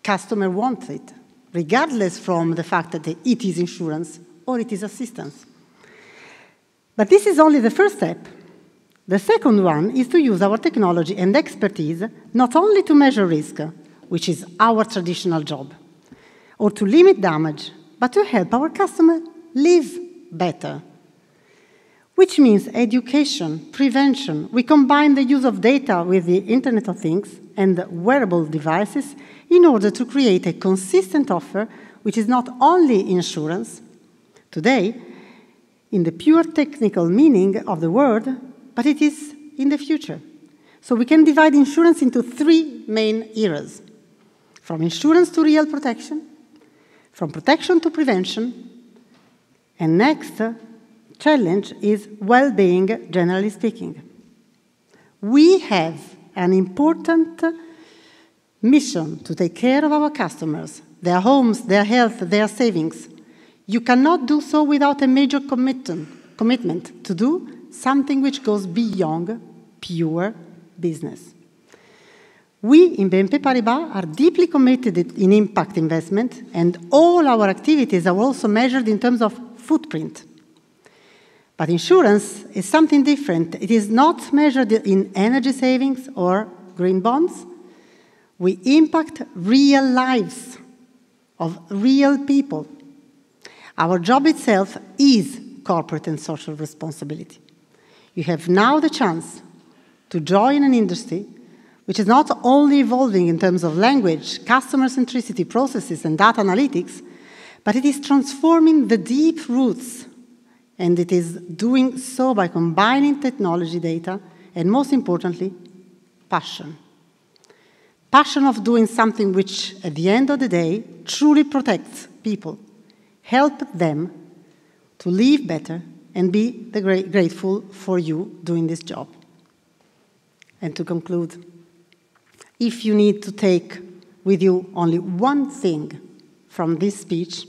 [SPEAKER 6] customer wants it, regardless from the fact that it is insurance or it is assistance. But this is only the first step. The second one is to use our technology and expertise not only to measure risk, which is our traditional job, or to limit damage, but to help our customer live better, which means education, prevention. We combine the use of data with the Internet of Things and wearable devices in order to create a consistent offer, which is not only insurance today, in the pure technical meaning of the word, but it is in the future. So we can divide insurance into three main eras: from insurance to real protection, from protection to prevention, and next challenge is well-being, generally speaking. We have an important mission to take care of our customers, their homes, their health, their savings. You cannot do so without a major commitment to do something which goes beyond pure business. We in BNP Paribas are deeply committed in impact investment, and all our activities are also measured in terms of footprint. But insurance is something different. It is not measured in energy savings or green bonds. We impact real lives of real people. Our job itself is corporate and social responsibility. You have now the chance to join an industry which is not only evolving in terms of language, customer centricity, processes, and data analytics, but it is transforming the deep roots, and it is doing so by combining technology, data, and most importantly, passion. Passion of doing something which, at the end of the day, truly protects people, help them to live better, and be grateful for you doing this job. And to conclude, if you need to take with you only one thing from this speech,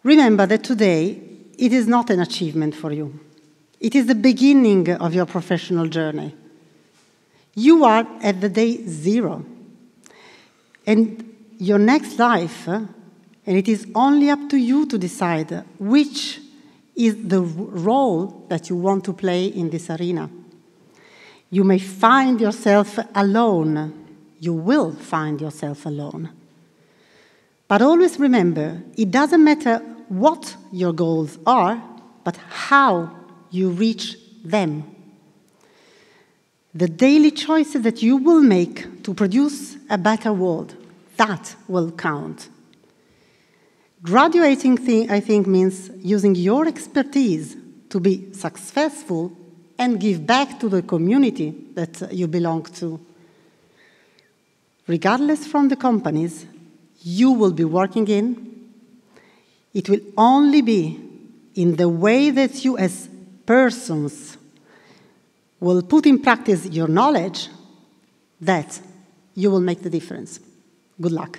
[SPEAKER 6] remember that today it is not an achievement for you. It is the beginning of your professional journey. You are at the day zero. And your next life, and it is only up to you to decide which is the role that you want to play in this arena. You may find yourself alone. You will find yourself alone. But always remember, it doesn't matter what your goals are, but how you reach them. The daily choices that you will make to produce a better world, that will count. Graduating, I think, means using your expertise to be successful and give back to the community that you belong to. Regardless from the companies you will be working in, it will only be in the way that you as persons will put in practice your knowledge that you will make the difference. Good luck.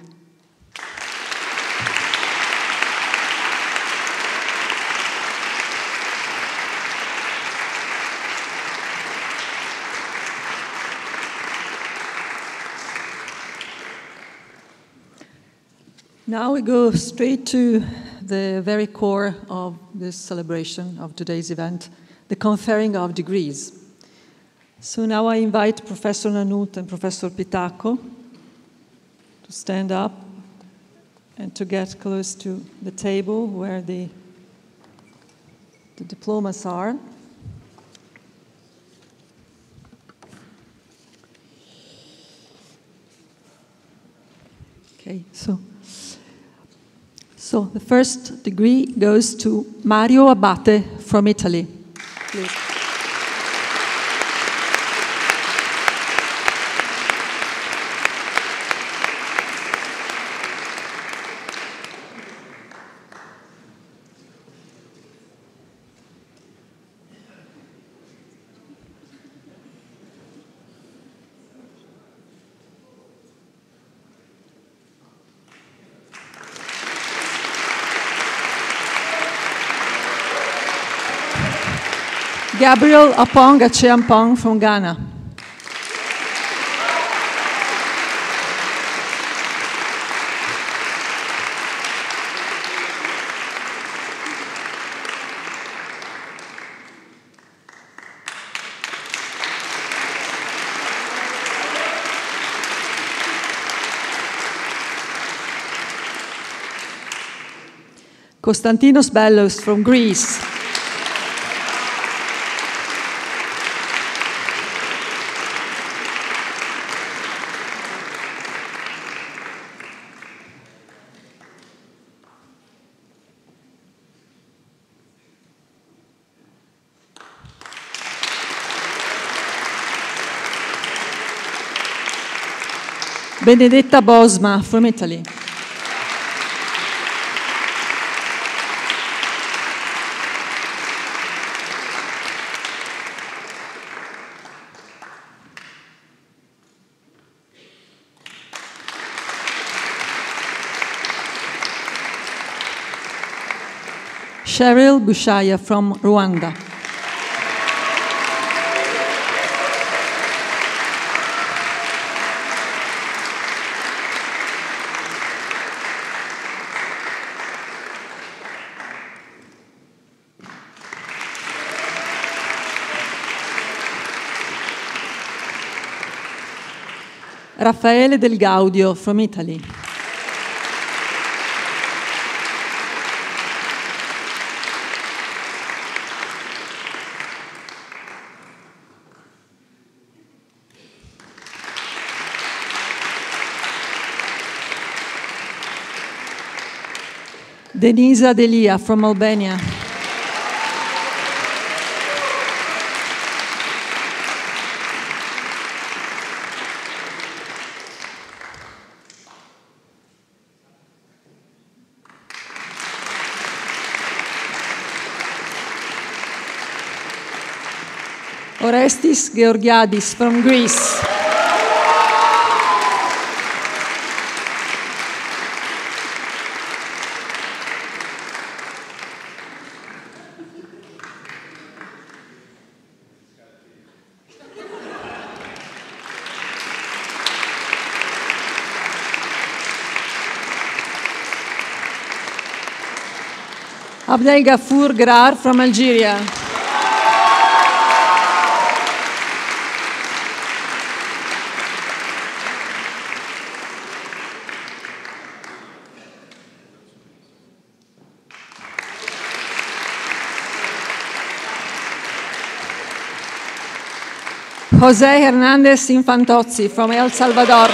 [SPEAKER 1] Now we go straight to the very core of this celebration of today's event, the conferring of degrees. So now I invite Professor Nanut and Professor Pitacco to stand up and to get close to the table where the diplomas are. Okay, so So the first degree goes to Mario Abate from Italy. Please. Gabriel Apong Acheampong from Ghana. Konstantinos Bellos from Greece. Benedetta Bosma from Italy. Cheryl Bushaya from Rwanda. Raffaele Del Gaudio from Italy. Denisa Delia from Albania. Orestis Georgiadis from Greece. Abdel Ghafour Grar from Algeria. José Hernández Infantozzi from El Salvador.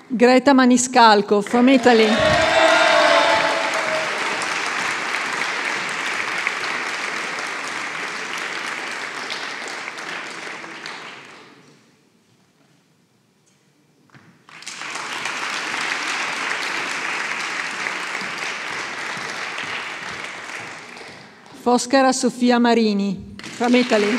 [SPEAKER 1] Greta Maniscalco from Italy. Foscara Sofia Marini from Italy.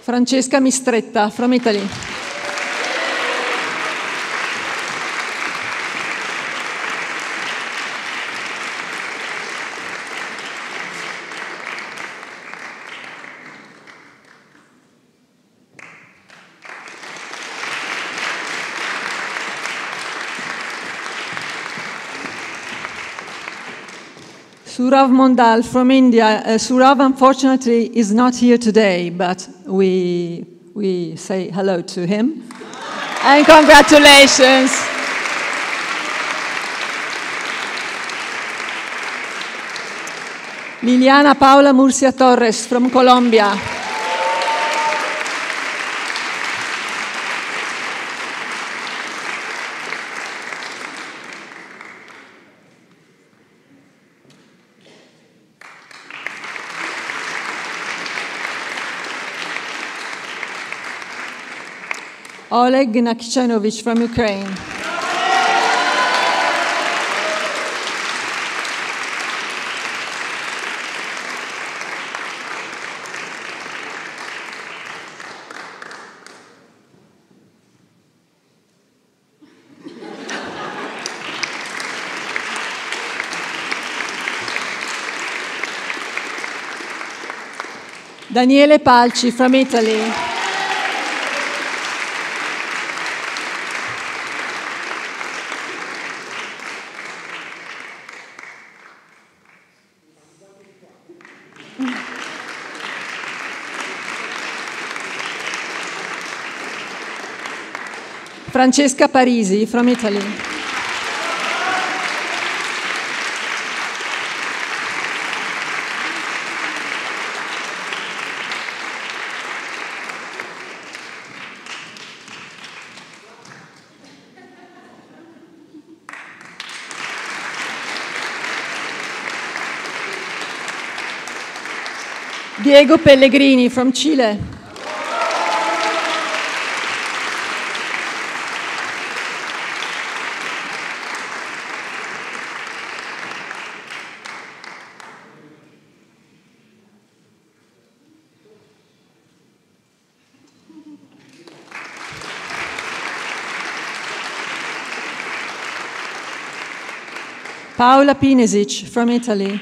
[SPEAKER 1] Francesca Mistretta from Italy. Surav Mondal from India. Surav, unfortunately, is not here today, but we say hello to him. And congratulations. Liliana Paula Murcia Torres from Colombia. Oleg Nakchenovich from Ukraine. Daniele Palci from Italy. Francesca Parisi from Italy. Diego Pellegrini from Chile. Paola Pinesic from Italy.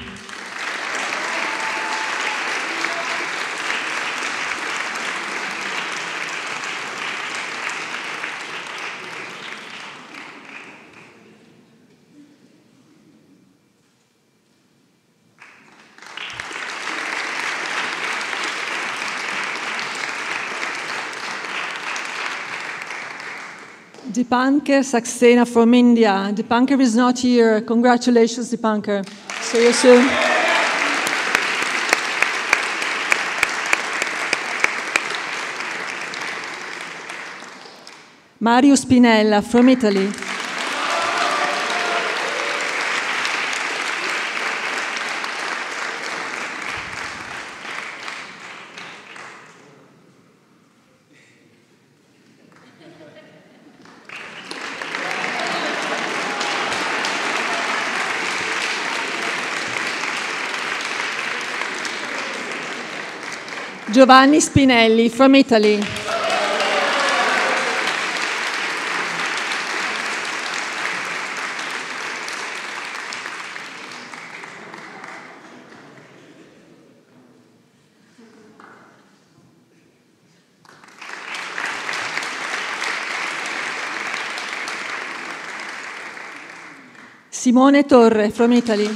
[SPEAKER 1] Dipankar Saxena from India. Dipankar is not here. Congratulations, Dipankar. See you soon. Mario Spinella from Italy. Giovanni Spinelli from Italy. Simone Torre from Italy.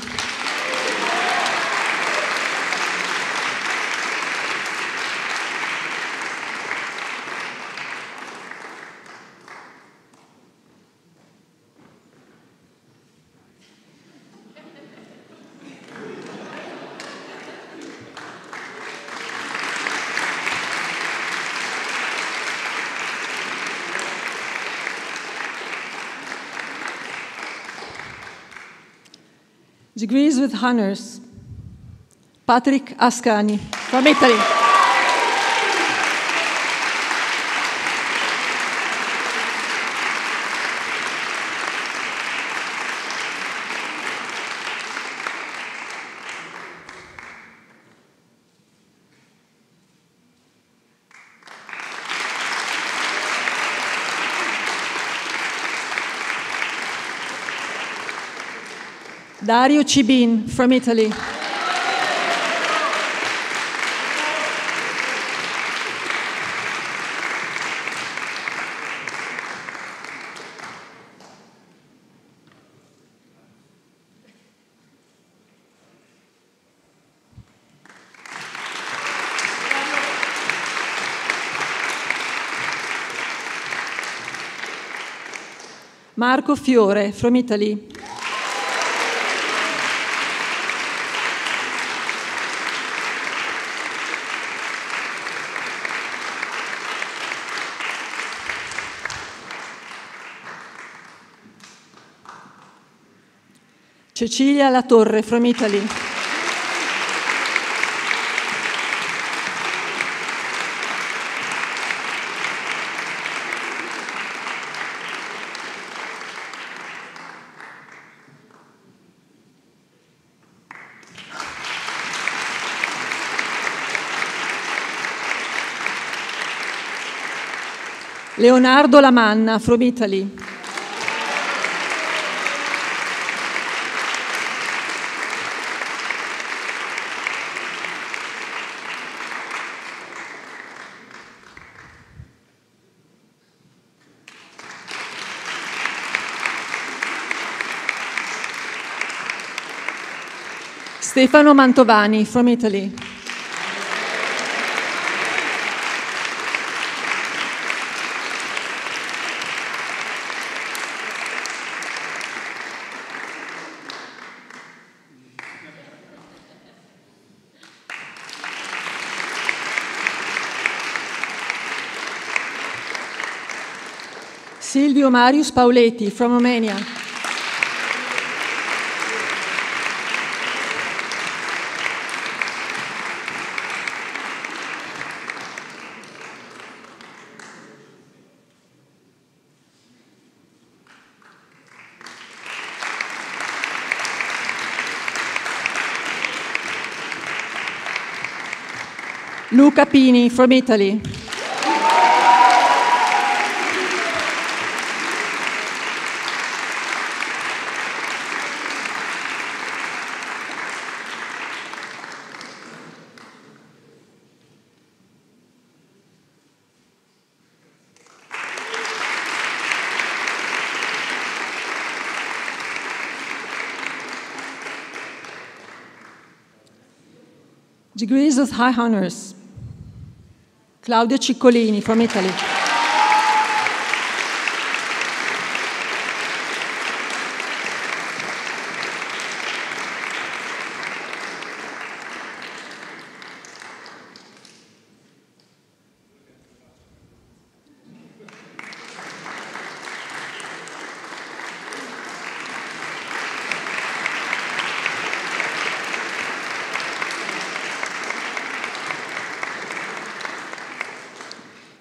[SPEAKER 1] Degrees with honors. Patrick Ascani from Italy. Dario Cibin from Italy. Marco Fiore, from Italy. Cecilia Latorre, from Italy. Leonardo Lamanna, from Italy. Stefano Mantovani, from Italy. Silvio Marius Pauletti, from Romania. Luca Pini, from Italy. Degrees of High Honors. Claudio Ciccolini, from Italy.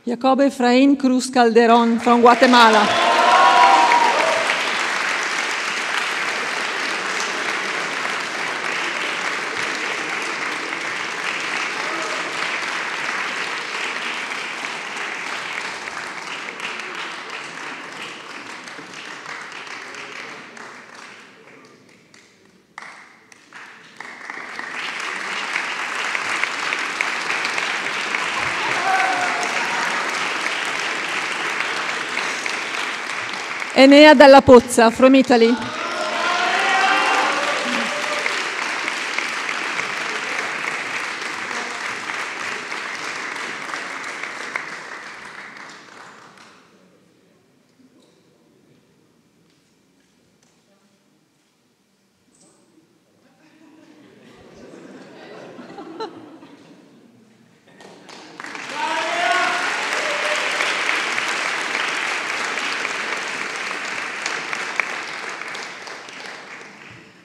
[SPEAKER 1] Jacobo Efraín Cruz Calderón, from Guatemala. Enea Dalla Pozza, from Italy.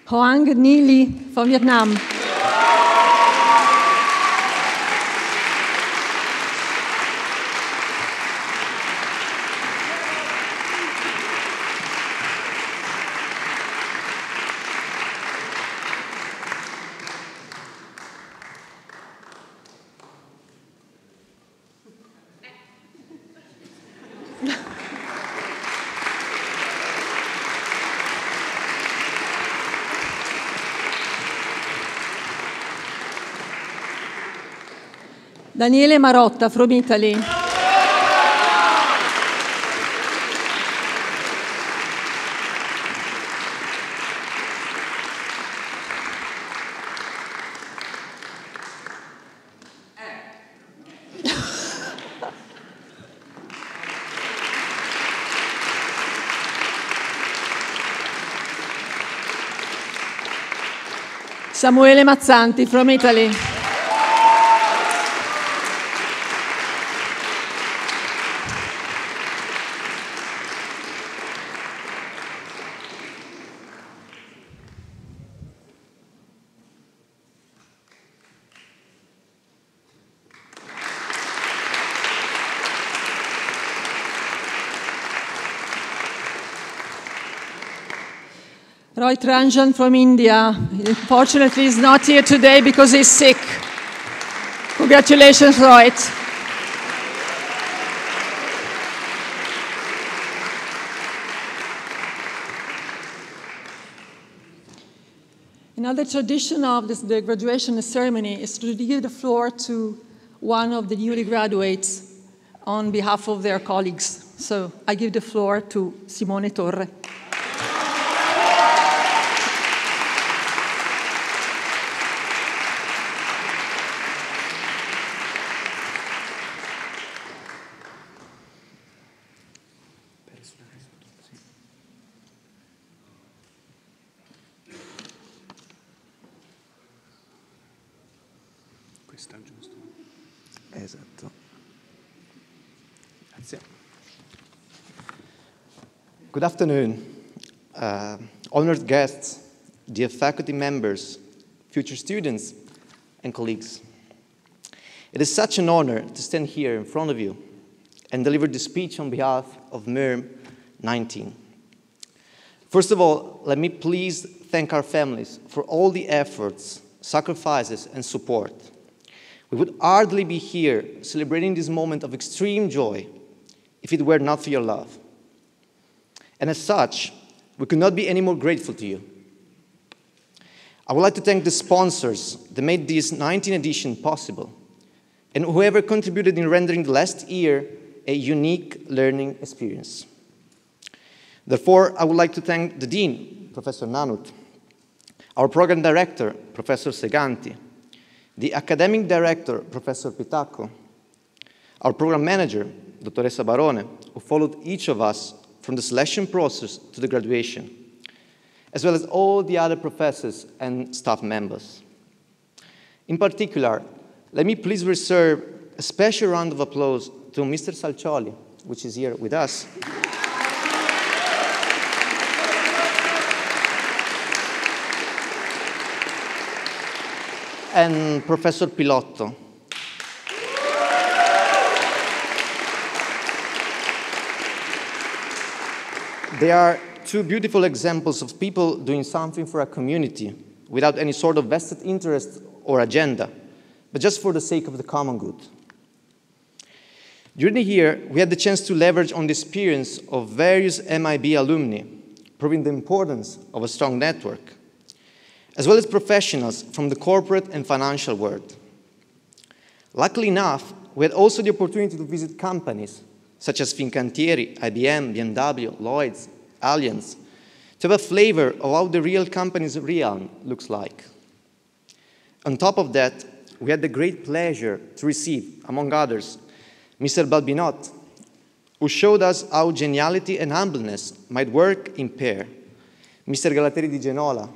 [SPEAKER 1] Hoang Ni Ly, from Vietnam. Daniele Marotta, from Italy. Samuele Mazzanti from Italy. Roy Tranjan from India. Unfortunately, he's not here today because he's sick. Congratulations, Roy. Another tradition of the graduation ceremony is to give the floor to one of the newly graduates on behalf of their colleagues. So I give the floor to Simone Torre.
[SPEAKER 7] Esatto. Grazie. Good afternoon, honored guests, dear faculty members, future students, and colleagues. It is such an honor to stand here in front of you and deliver this speech on behalf of MIRM 19. First of all, let me please thank our families for all the efforts, sacrifices, and support. We would hardly be here celebrating this moment of extreme joy if it were not for your love. And as such, we could not be any more grateful to you. I would like to thank the sponsors that made this 19th edition possible, and whoever contributed in rendering the last year a unique learning experience. Therefore, I would like to thank the Dean, Professor Nanut, our Program Director, Professor Seganti, the Academic Director, Professor Pitacco, our Program Manager, Dottoressa Barone, who followed each of us from the selection process to the graduation, as well as all the other professors and staff members. In particular, let me please reserve a special round of applause to Mr. Salcioli, which is here with us, and Professor Pilotto. They are two beautiful examples of people doing something for a community without any sort of vested interest or agenda, but just for the sake of the common good. During the year, we had the chance to leverage on the experience of various MIB alumni, proving the importance of a strong network, as well as professionals from the corporate and financial world. Luckily enough, we had also the opportunity to visit companies such as Fincantieri, IBM, BMW, Lloyds, Allianz, to have a flavor of how the real company's realm looks like. On top of that, we had the great pleasure to receive, among others, Mr. Balbinot, who showed us how geniality and humbleness might work in pair, Mr. Galateri di Genola,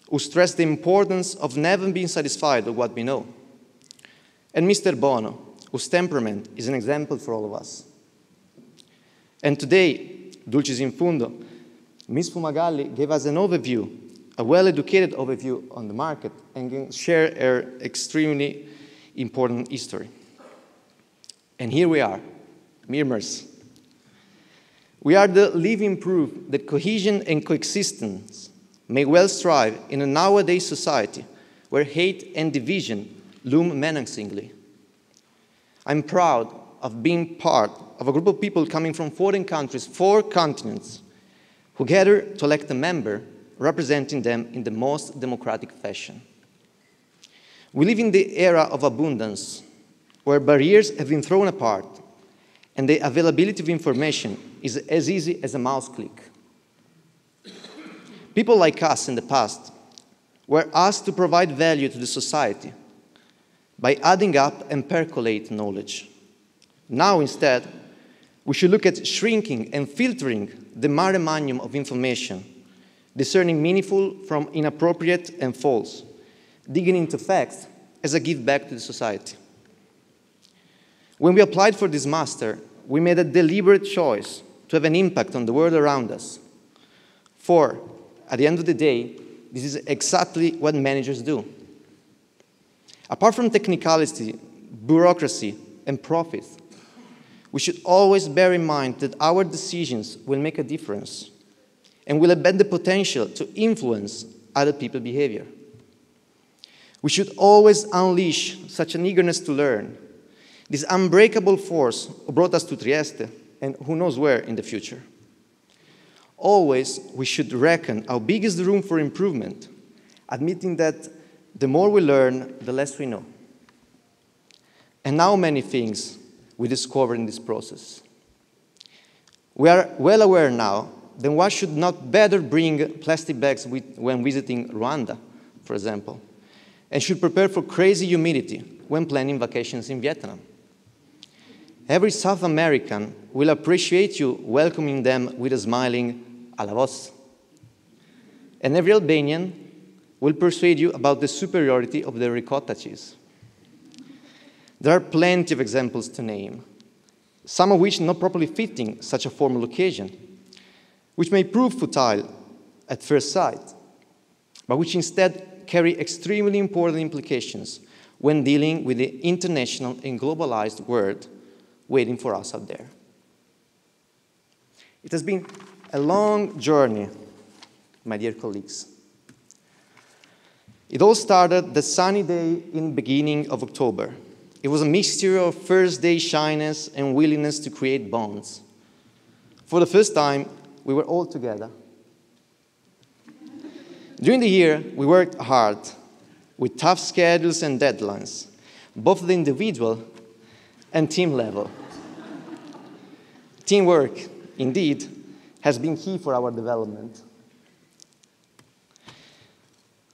[SPEAKER 7] who stressed the importance of never being satisfied with what we know, and Mr. Bono, whose temperament is an example for all of us. And today, Dulcis in Fundo, Ms. Fumagalli gave us an overview, a well-educated overview on the market, and can share her extremely important history. And here we are, MIRMers. We are the living proof that cohesion and coexistence may well strive in a nowadays society where hate and division loom menacingly. I'm proud of being part of a group of people coming from foreign countries, 4 continents, who gather to elect a member representing them in the most democratic fashion. We live in the era of abundance, where barriers have been thrown apart, and the availability of information is as easy as a mouse click. People like us in the past were asked to provide value to the society by adding up and percolate knowledge. Now, instead, we should look at shrinking and filtering the mare magnum of information, discerning meaningful from inappropriate and false, digging into facts as a give back to the society. When we applied for this master, we made a deliberate choice to have an impact on the world around us. For, at the end of the day, this is exactly what managers do. Apart from technicality, bureaucracy, and profits, we should always bear in mind that our decisions will make a difference and will embed the potential to influence other people's behavior. We should always unleash such an eagerness to learn, this unbreakable force who brought us to Trieste and who knows where in the future. Always, we should reckon how big is the room for improvement, admitting that the more we learn, the less we know. And how many things we discover in this process. We are well aware now that one should not better bring plastic bags when visiting Rwanda, for example, and should prepare for crazy humidity when planning vacations in Vietnam. Every South American will appreciate you welcoming them with a smiling "a la vos." And every Albanian will persuade you about the superiority of the ricotta cheese. There are plenty of examples to name, some of which not properly fitting such a formal occasion, which may prove futile at first sight, but which instead carry extremely important implications when dealing with the international and globalized world waiting for us out there. It has been a long journey, my dear colleagues. It all started the sunny day in the beginning of October. It was a mixture of first-day shyness and willingness to create bonds. For the first time, we were all together. During the year, we worked hard with tough schedules and deadlines, both at the individual and team level. Teamwork, indeed, has been key for our development.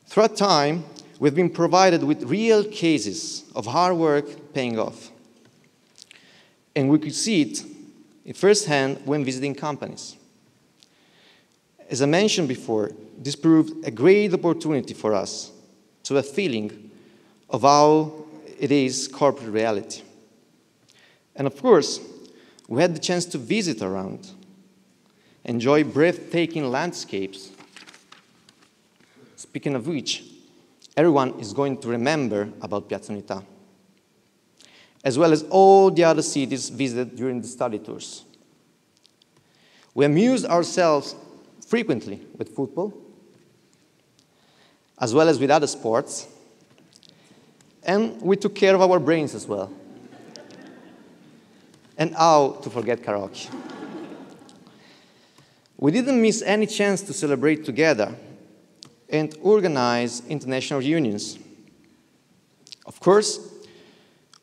[SPEAKER 7] Throughout time, we've been provided with real cases of hard work paying off. And we could see it firsthand when visiting companies. As I mentioned before, this proved a great opportunity for us to have a feeling of how it is corporate reality. And of course, we had the chance to visit around, enjoy breathtaking landscapes. Speaking of which, everyone is going to remember about Piazza Unità, as well as all the other cities visited during the study tours. We amused ourselves frequently with football, as well as with other sports, and we took care of our brains as well. And how to forget karaoke. We didn't miss any chance to celebrate together and organize international reunions. Of course,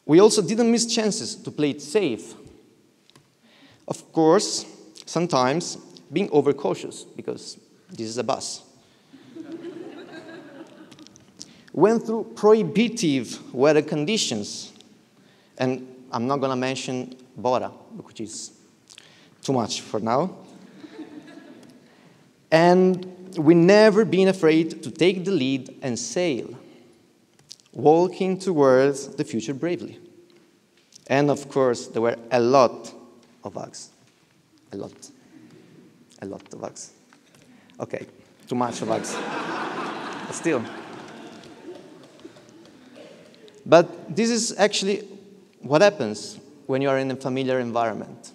[SPEAKER 7] we also didn't miss chances to play it safe. Of course, sometimes being overcautious, because this is a bus. Went through prohibitive weather conditions, and I'm not going to mention Bora, which is too much for now. And we never been afraid to take the lead and sail, walking towards the future bravely. And of course, there were a lot of bugs. A lot of bugs. Okay, too much of bugs. But still. But this is actually what happens when you are in a familiar environment.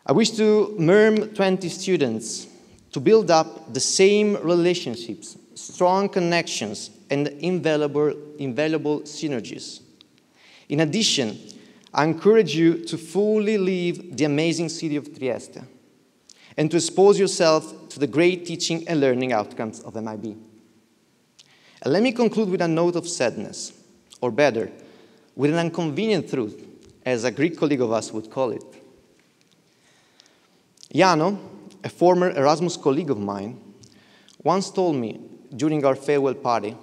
[SPEAKER 7] I wish to MERM 20 students to build up the same relationships, strong connections, and invaluable synergies. In addition, I encourage you to fully leave the amazing city of Trieste and to expose yourself to the great teaching and learning outcomes of MIB. And let me conclude with a note of sadness, or better, with an inconvenient truth, as a Greek colleague of us would call it. Jano, a former Erasmus colleague of mine, once told me during our farewell party,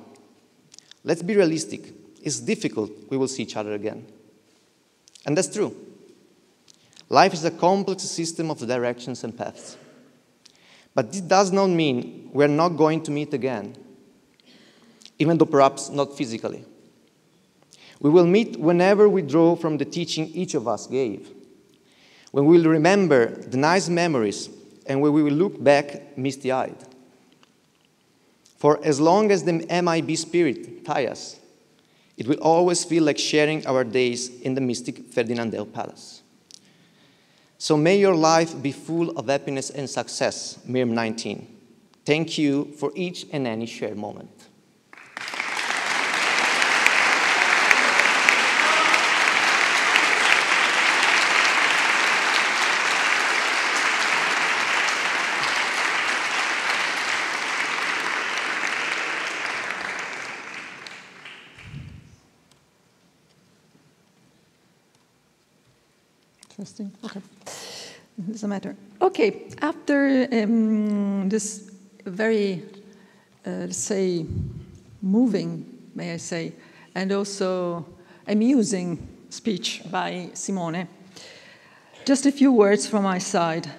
[SPEAKER 7] let's be realistic, it's difficult we will see each other again. And that's true. Life is a complex system of directions and paths. But this does not mean we're not going to meet again. even though perhaps not physically. We will meet whenever we draw from the teaching each of us gave, when we will remember the nice memories and when we will look back misty-eyed. For as long as the MIB spirit ties us, it will always feel like sharing our days in the mystic Ferdinandel Palace. So may your life be full of happiness and success, MIRM 19. Thank you for each and any shared moment.
[SPEAKER 1] Interesting. Okay. Doesn't matter. Okay. After this very, let's say, moving, may I say, and also amusing speech by Simone, just a few words from my side.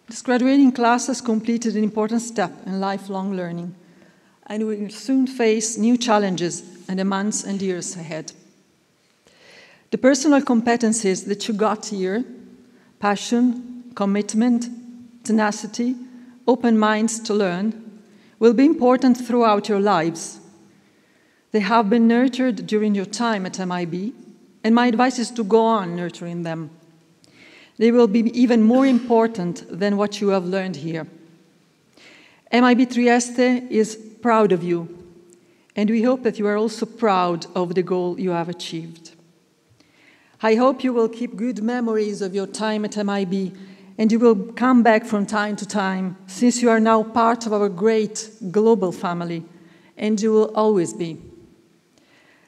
[SPEAKER 1] This graduating class has completed an important step in lifelong learning, and we will soon face new challenges in the months and years ahead. The personal competencies that you got here, passion, commitment, tenacity, open minds to learn, will be important throughout your lives. They have been nurtured during your time at MIB, and my advice is to go on nurturing them. They will be even more important than what you have learned here. MIB Trieste is proud of you, and we hope that you are also proud of the goal you have achieved. I hope you will keep good memories of your time at MIB, and you will come back from time to time, since you are now part of our great global family, and you will always be.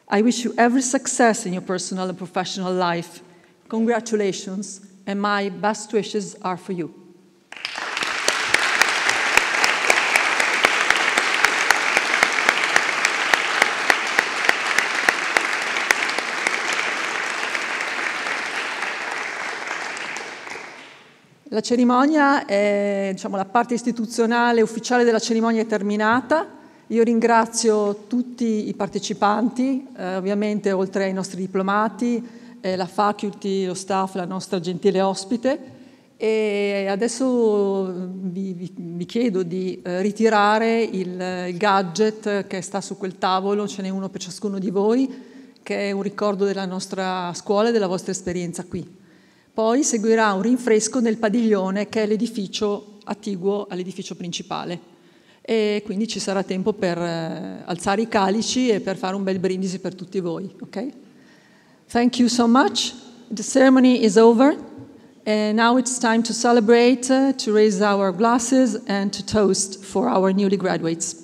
[SPEAKER 1] I wish you every success in your personal and professional life. Congratulations, and my best wishes are for you. La cerimonia, diciamo, la parte istituzionale ufficiale della cerimonia è terminata. Io ringrazio tutti i partecipanti, ovviamente oltre ai nostri diplomati, la faculty, lo staff, la nostra gentile ospite. E adesso vi chiedo di ritirare il gadget che sta su quel tavolo, ce n'è uno per ciascuno di voi, che è un ricordo della nostra scuola e della vostra esperienza qui. Poi seguirà un rinfresco nel padiglione, che è l'edificio attiguo all'edificio principale. E quindi ci sarà tempo per alzare i calici e per fare un bel brindisi per tutti voi. Okay? Thank you so much. The ceremony is over. And now it's time to celebrate, to raise our glasses and to toast for our newly graduates.